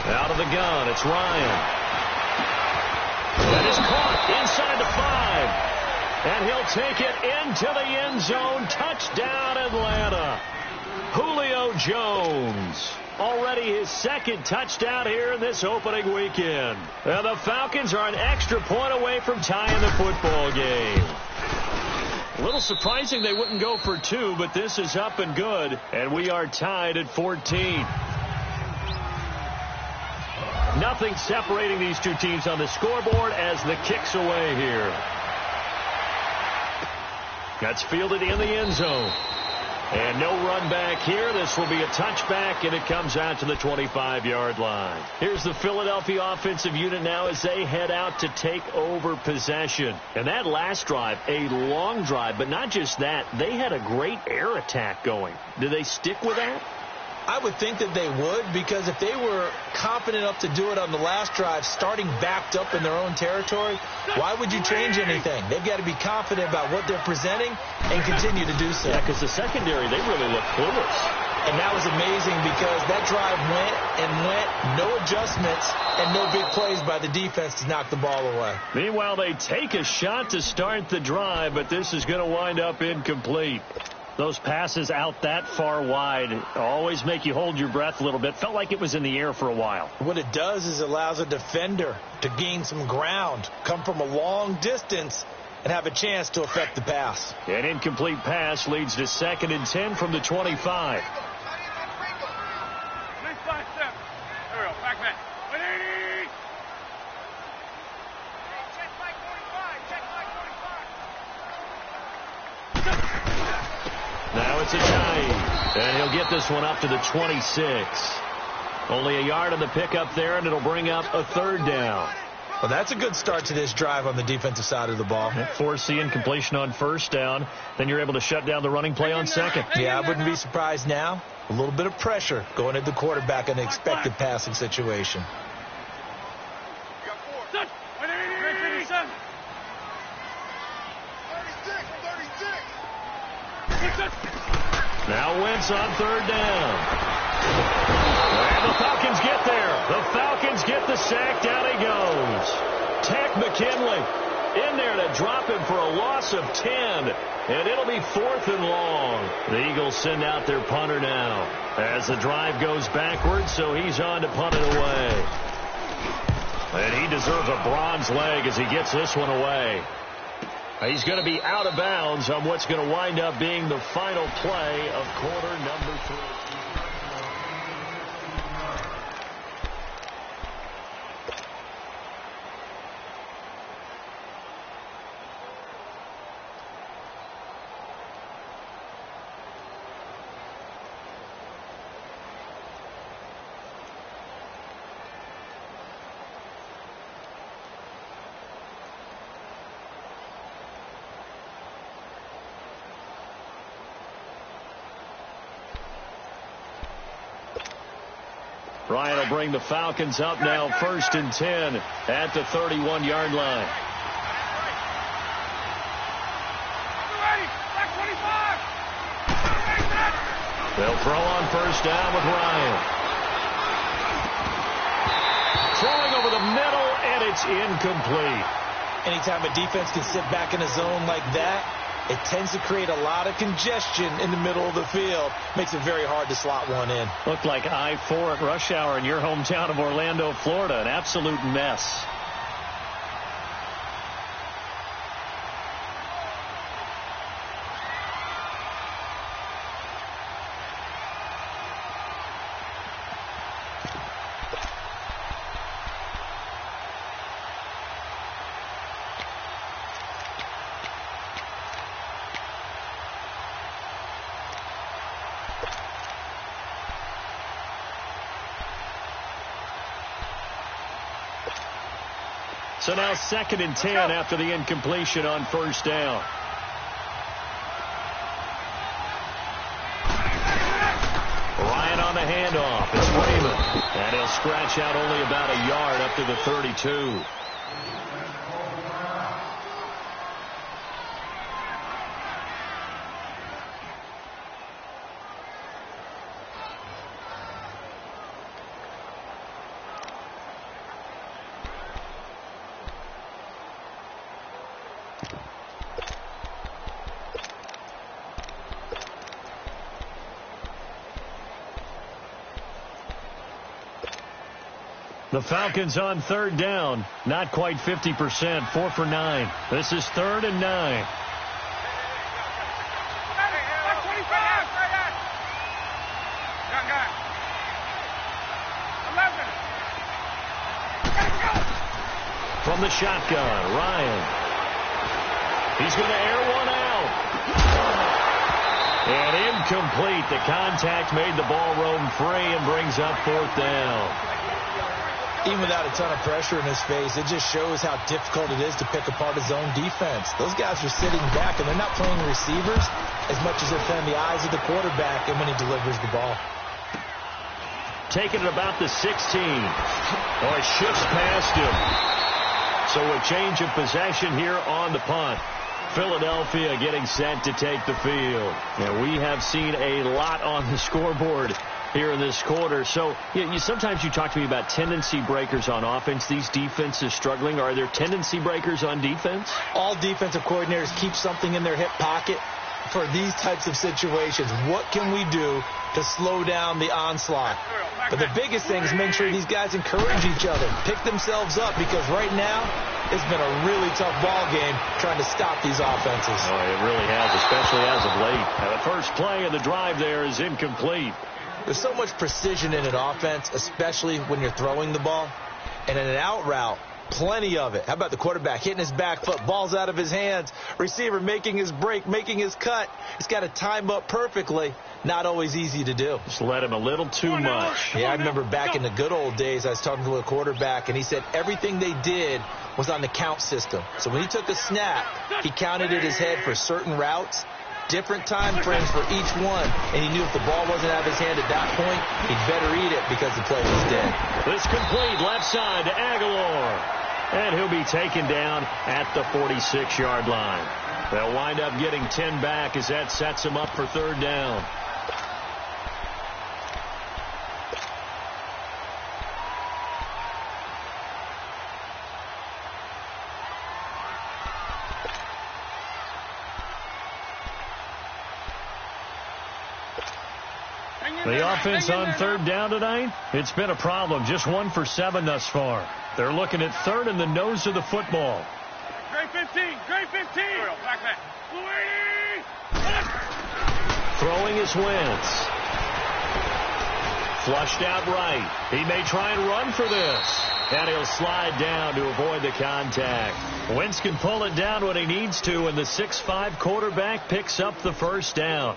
Out of the gun, it's Ryan. That is caught inside the 5. And he'll take it into the end zone. Touchdown, Atlanta. Julio Jones. Already his 2nd touchdown here in this opening weekend. And the Falcons are an extra point away from tying the football game. A little surprising they wouldn't go for 2, but this is up and good. And we are tied at 14. Nothing separating these 2 teams on the scoreboard as the kick's away here. That's fielded in the end zone. And no run back here. This will be a touchback, and it comes out to the 25-yard line. Here's the Philadelphia offensive unit now as they head out to take over possession. And that last drive, a long drive, but not just that. They had a great air attack going. Do they stick with that? I would think that they would because if they were confident enough to do it on the last drive, starting backed up in their own territory, why would you change anything? They've got to be confident about what they're presenting and continue to do so. Yeah, because the secondary, they really look clueless. And that was amazing because that drive went, no adjustments, and no big plays by the defense to knock the ball away. Meanwhile, they take a shot to start the drive, but this is going to wind up incomplete. Those passes out that far wide always make you hold your breath a little bit. Felt like it was in the air for a while. What it does is it allows a defender to gain some ground, come from a long distance, and have a chance to affect the pass. An incomplete pass leads to 2nd and 10 from the 25. There we go. Back. 180. Check my 45. Now it's a tie, and he'll get this one up to the 26. Only a yard on the pickup there, and it'll bring up a 3rd down. Well, that's a good start to this drive on the defensive side of the ball. Force the incompletion on 1st down. Then you're able to shut down the running play on 2nd. Yeah, I wouldn't be surprised now. A little bit of pressure going at the quarterback in the expected passing situation. You got 4. 180. 36. Now Wentz on third down. And the Falcons get there. The Falcons get the sack. Down he goes. Tech McKinley in there to drop him for a loss of 10. And it'll be 4th and long. The Eagles send out their punter now as the drive goes backwards, so he's on to punt it away. And he deserves a bronze leg as he gets this one away. He's going to be out of bounds on what's going to wind up being the final play of quarter number 3. Ryan will bring the Falcons up now 1st and 10 at the 31-yard line. They'll throw on 1st down with Ryan. Throwing over the middle, and it's incomplete. Anytime a defense can sit back in a zone like that, it tends to create a lot of congestion in the middle of the field. Makes it very hard to slot one in. Looked like I-4 at rush hour in your hometown of Orlando, Florida. An absolute mess. So now 2nd and 10 after the incompletion on 1st down. Ryan on the handoff. It's Raymond. And he'll scratch out only about a yard up to the 32. The Falcons on 3rd down. Not quite 50%. 4 for 9. This is 3rd and 9. From the shotgun, Ryan. He's going to air one out. And incomplete. The contact made the ball roam free and brings up 4th down. Even without a ton of pressure in his face, it just shows how difficult it is to pick apart his own defense. Those guys are sitting back, and they're not playing receivers as much as they're playing the eyes of the quarterback and when he delivers the ball. Taking it about the 16. Oh, it shifts past him. So a change of possession here on the punt. Philadelphia getting set to take the field. Now, we have seen a lot on the scoreboard here in this quarter. So sometimes you talk to me about tendency breakers on offense. These defenses struggling. Are there tendency breakers on defense? All defensive coordinators keep something in their hip pocket for these types of situations. What can we do to slow down the onslaught? But the biggest thing is make sure these guys encourage each other, pick themselves up, because right now it's been a really tough ball game trying to stop these offenses. Oh, it really has, especially as of late. Now, the first play of the drive there is incomplete. There's so much precision in an offense, especially when you're throwing the ball. And in an out route, plenty of it. How about the quarterback hitting his back foot, ball's out of his hands, receiver making his break, making his cut. He's got to time up perfectly. Not always easy to do. Just let him a little too much. Yeah, I remember back in the good old days, I was talking to a quarterback, and he said everything they did was on the count system. So when he took a snap, he counted in his head for certain routes, different time frames for each one, and he knew if the ball wasn't out of his hand at that point, he'd better eat it because the play was dead. This complete left side to Aguilar, and he'll be taken down at the 46-yard line. They'll wind up getting 10 back as that sets him up for 3rd down. The offense on third down tonight, it's been a problem. Just 1 for 7 thus far. They're looking at third in the nose of the football. Grade 15, grade 15. Back that. Throwing is Wentz. Flushed out right. He may try and run for this. And he'll slide down to avoid the contact. Wentz can pull it down when he needs to, and the 6'5" quarterback picks up the first down.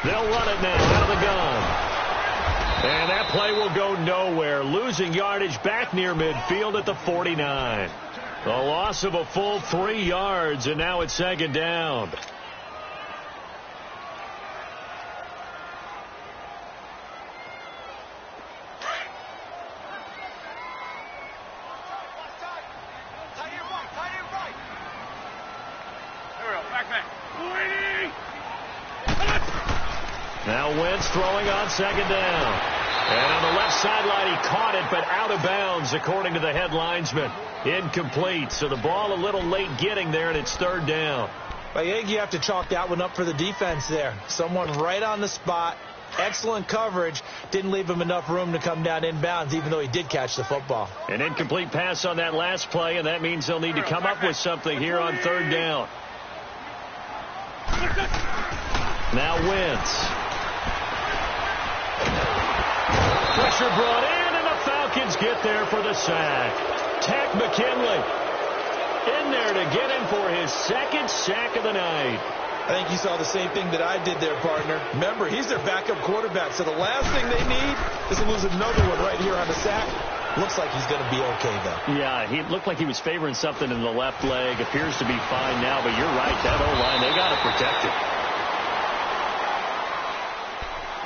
They'll run it now out of the gun. And that play will go nowhere. Losing yardage back near midfield at the 49. The loss of a full 3 yards, and now it's second down. Now Wentz throwing on second down. And on the left sideline, he caught it, but out of bounds, according to the head linesman. Incomplete, so the ball a little late getting there, and it's third down. I think you have to chalk that one up for the defense there. Someone right on the spot. Excellent coverage. Didn't leave him enough room to come down inbounds, even though he did catch the football. An incomplete pass on that last play, and that means they'll need to come up with something here on third down. Now Wentz. Pressure brought in, and the Falcons get there for the sack. Tack McKinley in there to get him for his second sack of the night. I think you saw the same thing that I did there, partner. Remember, he's their backup quarterback, so the last thing they need is to lose another one right here on the sack. Looks like he's going to be okay, though. Yeah, he looked like he was favoring something in the left leg. Appears to be fine now, but you're right. That O-line, they got to protect it.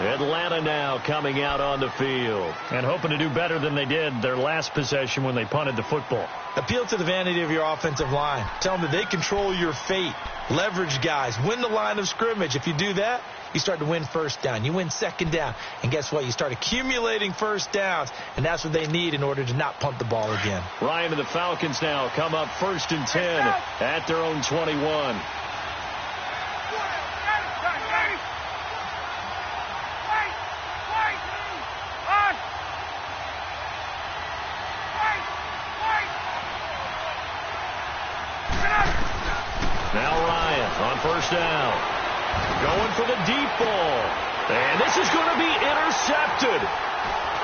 Atlanta now coming out on the field and hoping to do better than they did their last possession when they punted the football. Appeal to the vanity of your offensive line. Tell them that they control your fate. Leverage guys. Win the line of scrimmage. If you do that, you start to win first down. You win second down. And guess what? You start accumulating first downs, and that's what they need in order to not punt the ball again. Ryan and the Falcons now come up 1st and 10 at their own 21. Now Ryan on first down. Going for the deep ball. And this is going to be intercepted.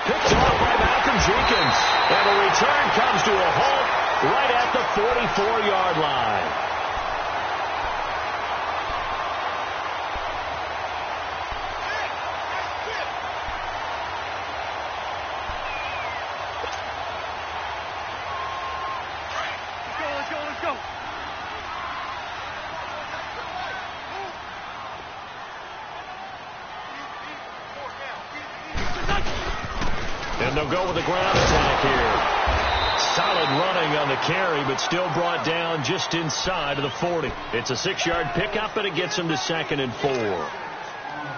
Picked off by Malcolm Jenkins. And the return comes to a halt right at the 44-yard line. Let's go. And they'll go with the ground attack here. Solid running on the carry, but still brought down just inside of the 40. It's a 6-yard pickup, and it gets them to 2nd and 4.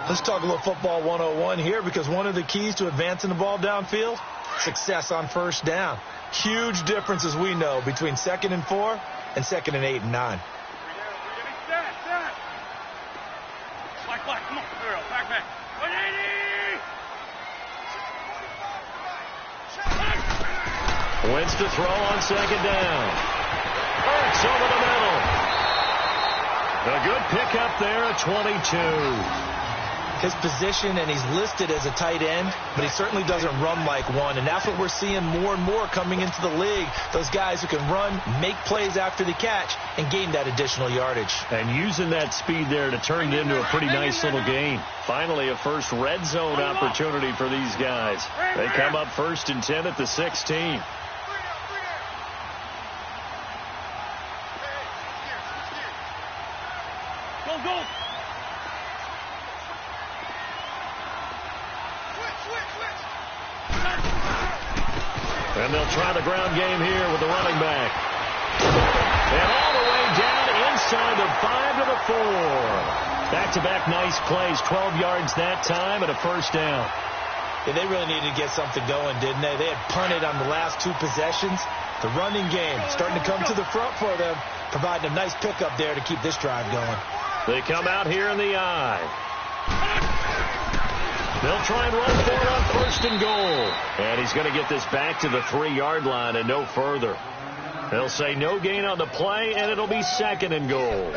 Let's talk a little football 101 here, because one of the keys to advancing the ball downfield, success on first down. Huge difference, as we know, between 2nd and 4 and 2nd and 8 and 9. Black, come on. Back. 180! Wentz to throw on second down. Hurts over the middle. A good pickup there at 22. His position, and he's listed as a tight end, but he certainly doesn't run like one, and that's what we're seeing more and more coming into the league. Those guys who can run, make plays after the catch, and gain that additional yardage. And using that speed there to turn it into a pretty nice little gain. Finally, a first red zone opportunity for these guys. They come up 1st and 10 at the 16. Go. And they'll try the ground game here with the running back. And all the way down side, the 5 to the 4. Back-to-back nice plays, 12 yards that time and a first down. Yeah, they really needed to get something going, didn't they? They had punted on the last 2 possessions. The running game starting to come to the front for them, providing a nice pickup there to keep this drive going. They come out here in the I. They'll try and run for it on first and goal. And he's going to get this back to the 3-yard line and no further. They'll say no gain on the play, and it'll be second and goal.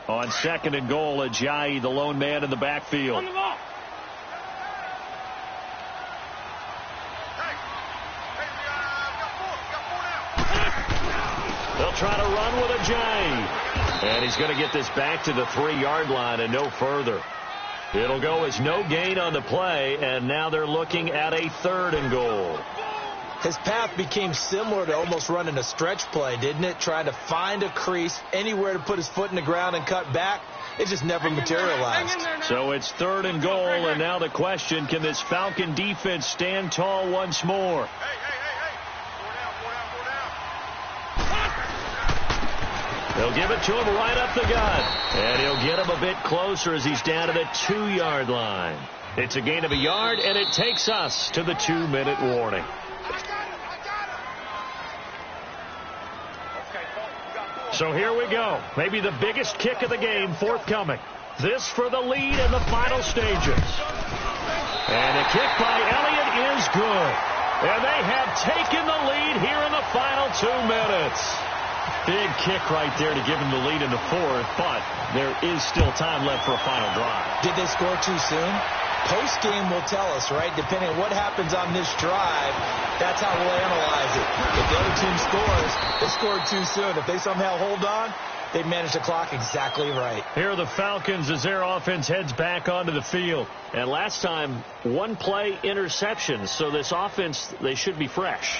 On second and goal, Ajayi, the lone man in the backfield. They'll try to run with Ajayi. And he's going to get this back to the 3-yard line and no further. It'll go as no gain on the play, and now they're looking at a 3rd and goal. His path became similar to almost running a stretch play, didn't it? Trying to find a crease, anywhere to put his foot in the ground and cut back. It just never materialized. So it's 3rd and goal, and now the question, can this Falcon defense stand tall once more? They'll give it to him right up the gut. And he'll get him a bit closer as he's down to the 2-yard line. It's a gain of a yard, and it takes us to the 2-minute warning. So here we go. Maybe the biggest kick of the game forthcoming. This for the lead in the final stages. And a kick by Elliott is good. And they have taken the lead here in the final 2 minutes. Big kick right there to give him the lead in the 4th, but there is still time left for a final drive. Did they score too soon? Post-game will tell us, right? Depending on what happens on this drive, that's how we'll analyze it. If the other team scores, they scored too soon. If they somehow hold on, they managed the clock exactly right. Here are the Falcons as their offense heads back onto the field. And last time, 1-play interception. So this offense, they should be fresh.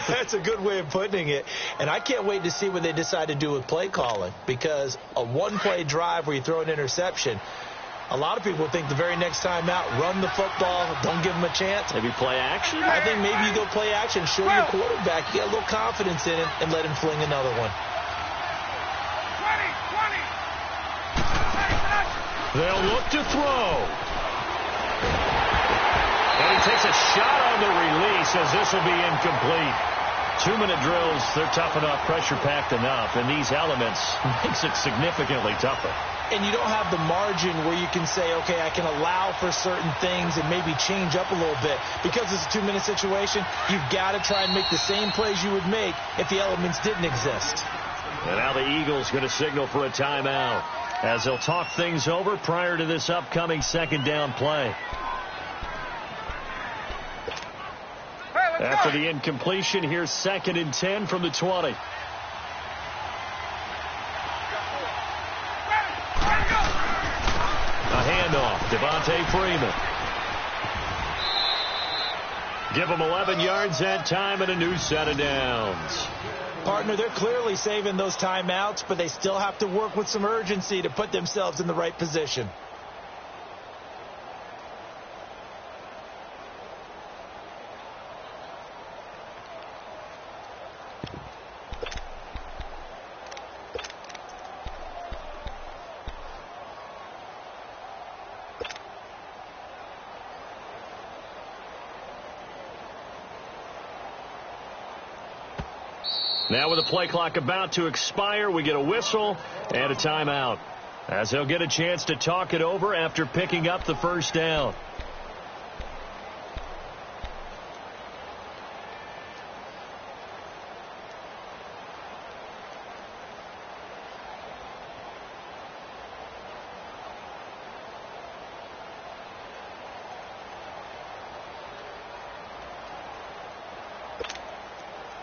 That's a good way of putting it. And I can't wait to see what they decide to do with play calling. Because a 1-play drive where you throw an interception, a lot of people think the very next time out, run the football, don't give them a chance. Maybe play action? I think maybe you go play action, show your quarterback, you get a little confidence in him, and let him fling another one. 20. They'll look to throw. And he takes a shot on the release as this will be incomplete. 2-minute drills, they're tough enough, pressure-packed enough, and these elements makes it significantly tougher. And you don't have the margin where you can say, okay, I can allow for certain things and maybe change up a little bit. Because it's a 2-minute situation, you've got to try and make the same plays you would make if the elements didn't exist. And now the Eagles going to signal for a timeout as they'll talk things over prior to this upcoming 2nd down play. After the incompletion, here's 2nd and 10 from the 20. A handoff, Devontae Freeman. Give them 11 yards that time and a new set of downs. Partner, they're clearly saving those timeouts, but they still have to work with some urgency to put themselves in the right position. Now with the play clock about to expire, we get a whistle and a timeout as they'll get a chance to talk it over after picking up the first down.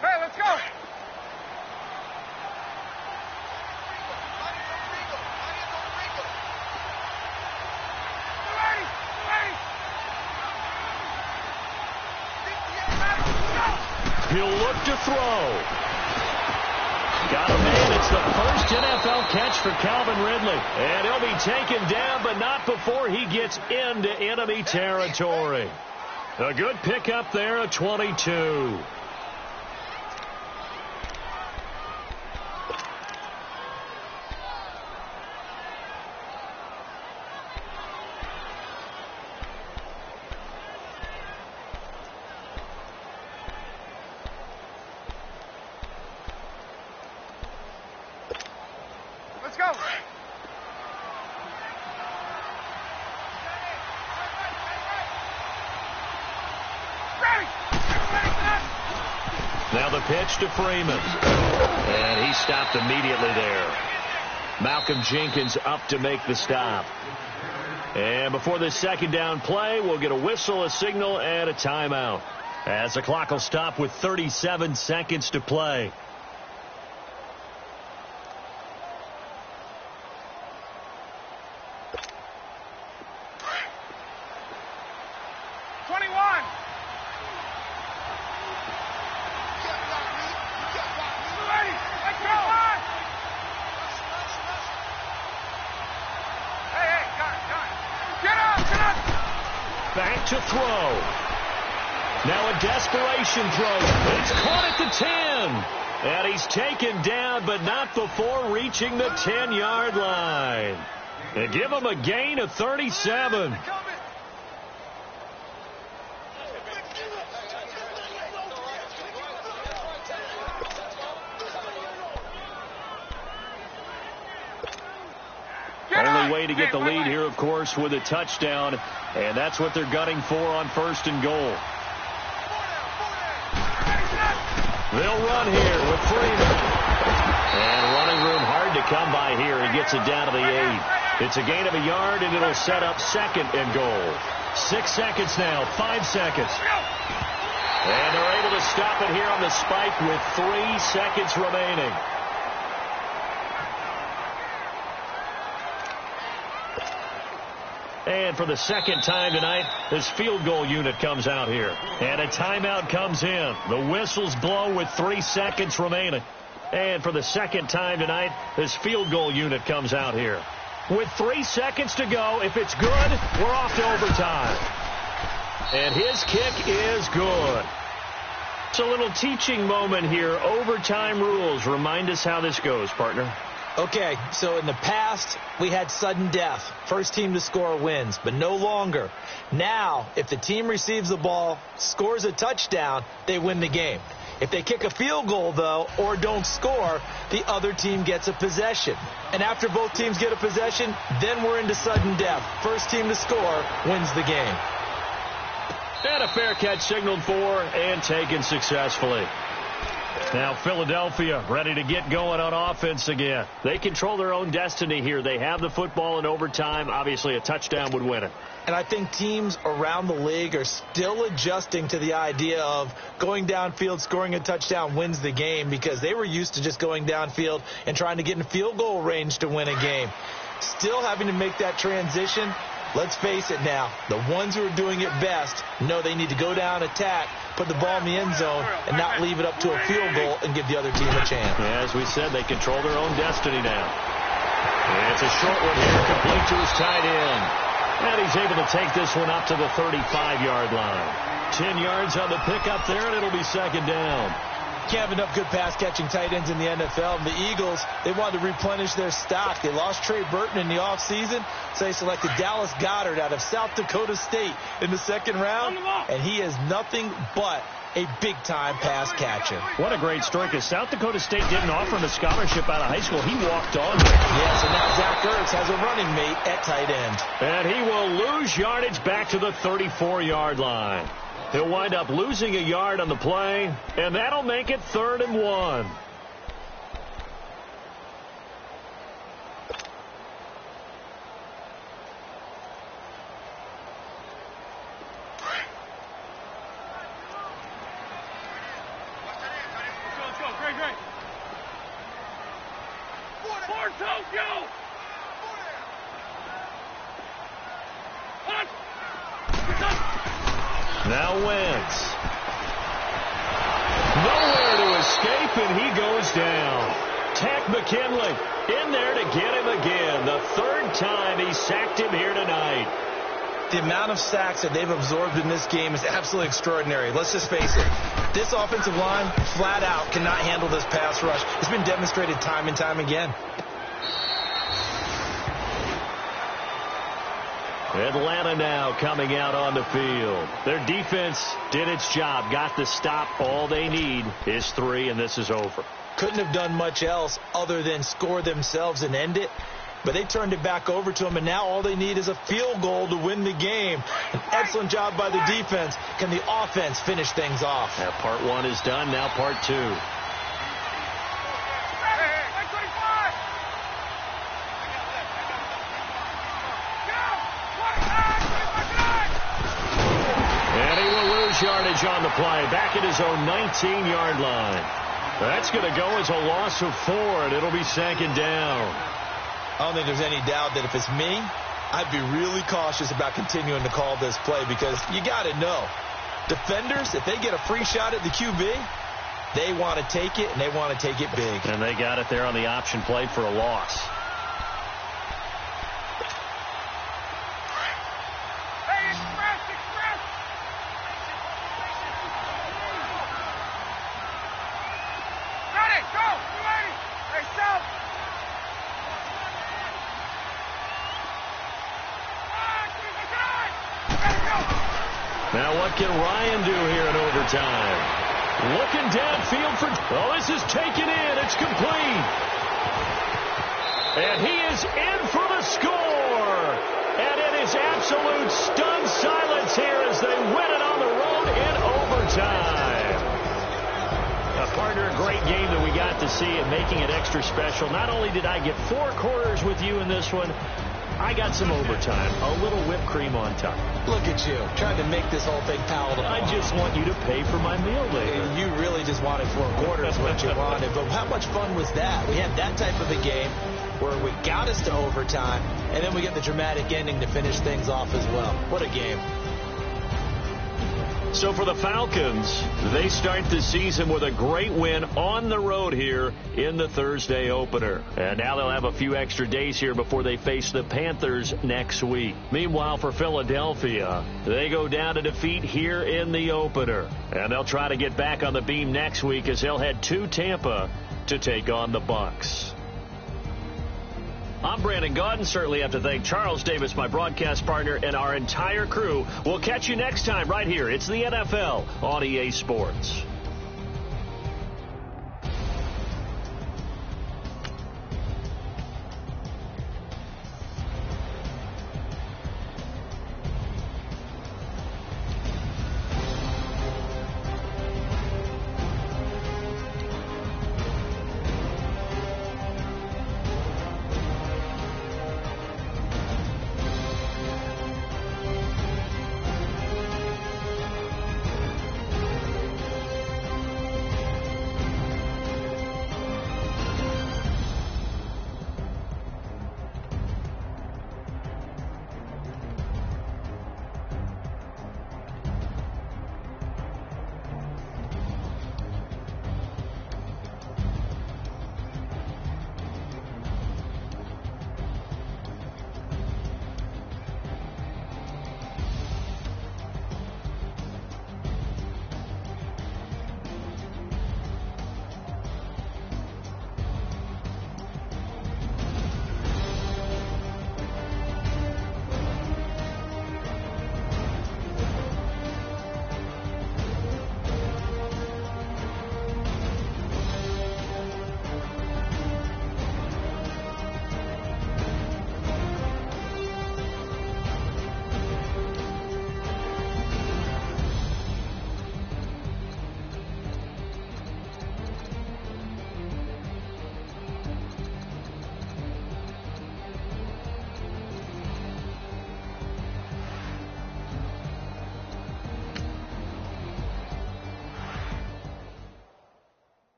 Hey, let's go. Ready. He'll look to throw. Got a man. It's the first NFL catch for Calvin Ridley. And he'll be taken down, but not before he gets into enemy territory. A good pickup there at 22. Let's go. Now the pitch to Freeman. And he stopped immediately there. Malcolm Jenkins up to make the stop. And before this second down play, we'll get a whistle, a signal, and a timeout. As the clock will stop with 37 seconds to play. Back to throw. Now a desperation throw. It's caught at the 10. And he's taken down, but not before reaching the 10-yard line. And give him a gain of 37. Only way to get the lead here, of course, with a touchdown, and that's what they're gunning for on first and goal. They'll run here with Freeman. And running room hard to come by here. He gets it down to the 8. It's a gain of a yard, and it'll set up second and goal. 6 seconds now, 5 seconds. And they're able to stop it here on the spike with 3 seconds remaining. And for the second time tonight, this field goal unit comes out here. And a timeout comes in. The whistles blow with 3 seconds remaining. And for the second time tonight, this field goal unit comes out here. With 3 seconds to go, if it's good, we're off to overtime. And his kick is good. It's a little teaching moment here. Overtime rules. Remind us how this goes, partner. Okay, so in the past, we had sudden death. First team to score wins, but no longer. Now, if the team receives the ball, scores a touchdown, they win the game. If they kick a field goal, though, or don't score, the other team gets a possession. And after both teams get a possession, then we're into sudden death. First team to score wins the game. And a fair catch signaled for and taken successfully. Now Philadelphia ready to get going on offense again. They control their own destiny here. They have the football in overtime. Obviously, a touchdown would win it. And I think teams around the league are still adjusting to the idea of going downfield, scoring a touchdown wins the game, because they were used to just going downfield and trying to get in field goal range to win a game. Still having to make that transition. Let's face it now, the ones who are doing it best know they need to go down, attack, put the ball in the end zone, and not leave it up to a field goal and give the other team a chance. As we said, they control their own destiny now. And it's a short one here, complete to his tight end. And he's able to take this one up to the 35-yard line. 10 yards on the pickup there, and it'll be second down. Can't have enough good pass-catching tight ends in the NFL. And the Eagles, they wanted to replenish their stock. They lost Trey Burton in the offseason, so they selected Dallas Goedert out of South Dakota State in the second round, and he is nothing but a big-time pass catcher. What a great story, because South Dakota State didn't offer him a scholarship out of high school. He walked on. Yes, and now Zach Ertz has a running mate at tight end. And he will lose yardage back to the 34-yard line. He'll wind up losing a yard on the play, and that'll make it 3rd and 1. Let's go. Great. For Tokyo! Now Wentz. No and he goes down. Tech McKinley in there to get him again. The third time he sacked him here tonight. The amount of sacks that they've absorbed in this game is absolutely extraordinary. Let's just face it. This offensive line, flat out, cannot handle this pass rush. It's been demonstrated time and time again. Atlanta now coming out on the field. Their defense did its job, got the stop. All they need is 3, and this is over. Couldn't have done much else other than score themselves and end it. But they turned it back over to them, and now all they need is a field goal to win the game. An excellent job by the defense. Can the offense finish things off? Now part 1 is done. Now part 2. And he will lose yardage on the play. Back at his own 19-yard line. That's going to go as a loss of 4, and it'll be second down. I don't think there's any doubt that if it's me, I'd be really cautious about continuing to call this play because you got to know, defenders, if they get a free shot at the QB, they want to take it, and they want to take it big. And they got it there on the option play for a loss. Now what can Ryan do here in overtime? Looking downfield for... Oh, this is taken in. It's complete. And he is in for the score. And it is absolute stunned silence here as they win it on the road in overtime. Partner, a great game that we got to see and making it extra special. Not only did I get 4 quarters with you in this one, I got some overtime, a little whipped cream on top. Look at you, trying to make this whole thing palatable. I just want you to pay for my meal later. You really just wanted 4 quarters, what you wanted. But how much fun was that? We had that type of a game where we got us to overtime, and then we get the dramatic ending to finish things off as well. What a game. So for the Falcons, they start the season with a great win on the road here in the Thursday opener. And now they'll have a few extra days here before they face the Panthers next week. Meanwhile, for Philadelphia, they go down to defeat here in the opener. And they'll try to get back on the beam next week as they'll head to Tampa to take on the Bucs. I'm Brandon Gaudin. Certainly have to thank Charles Davis, my broadcast partner, and our entire crew. We'll catch you next time right here. It's the NFL on EA Sports.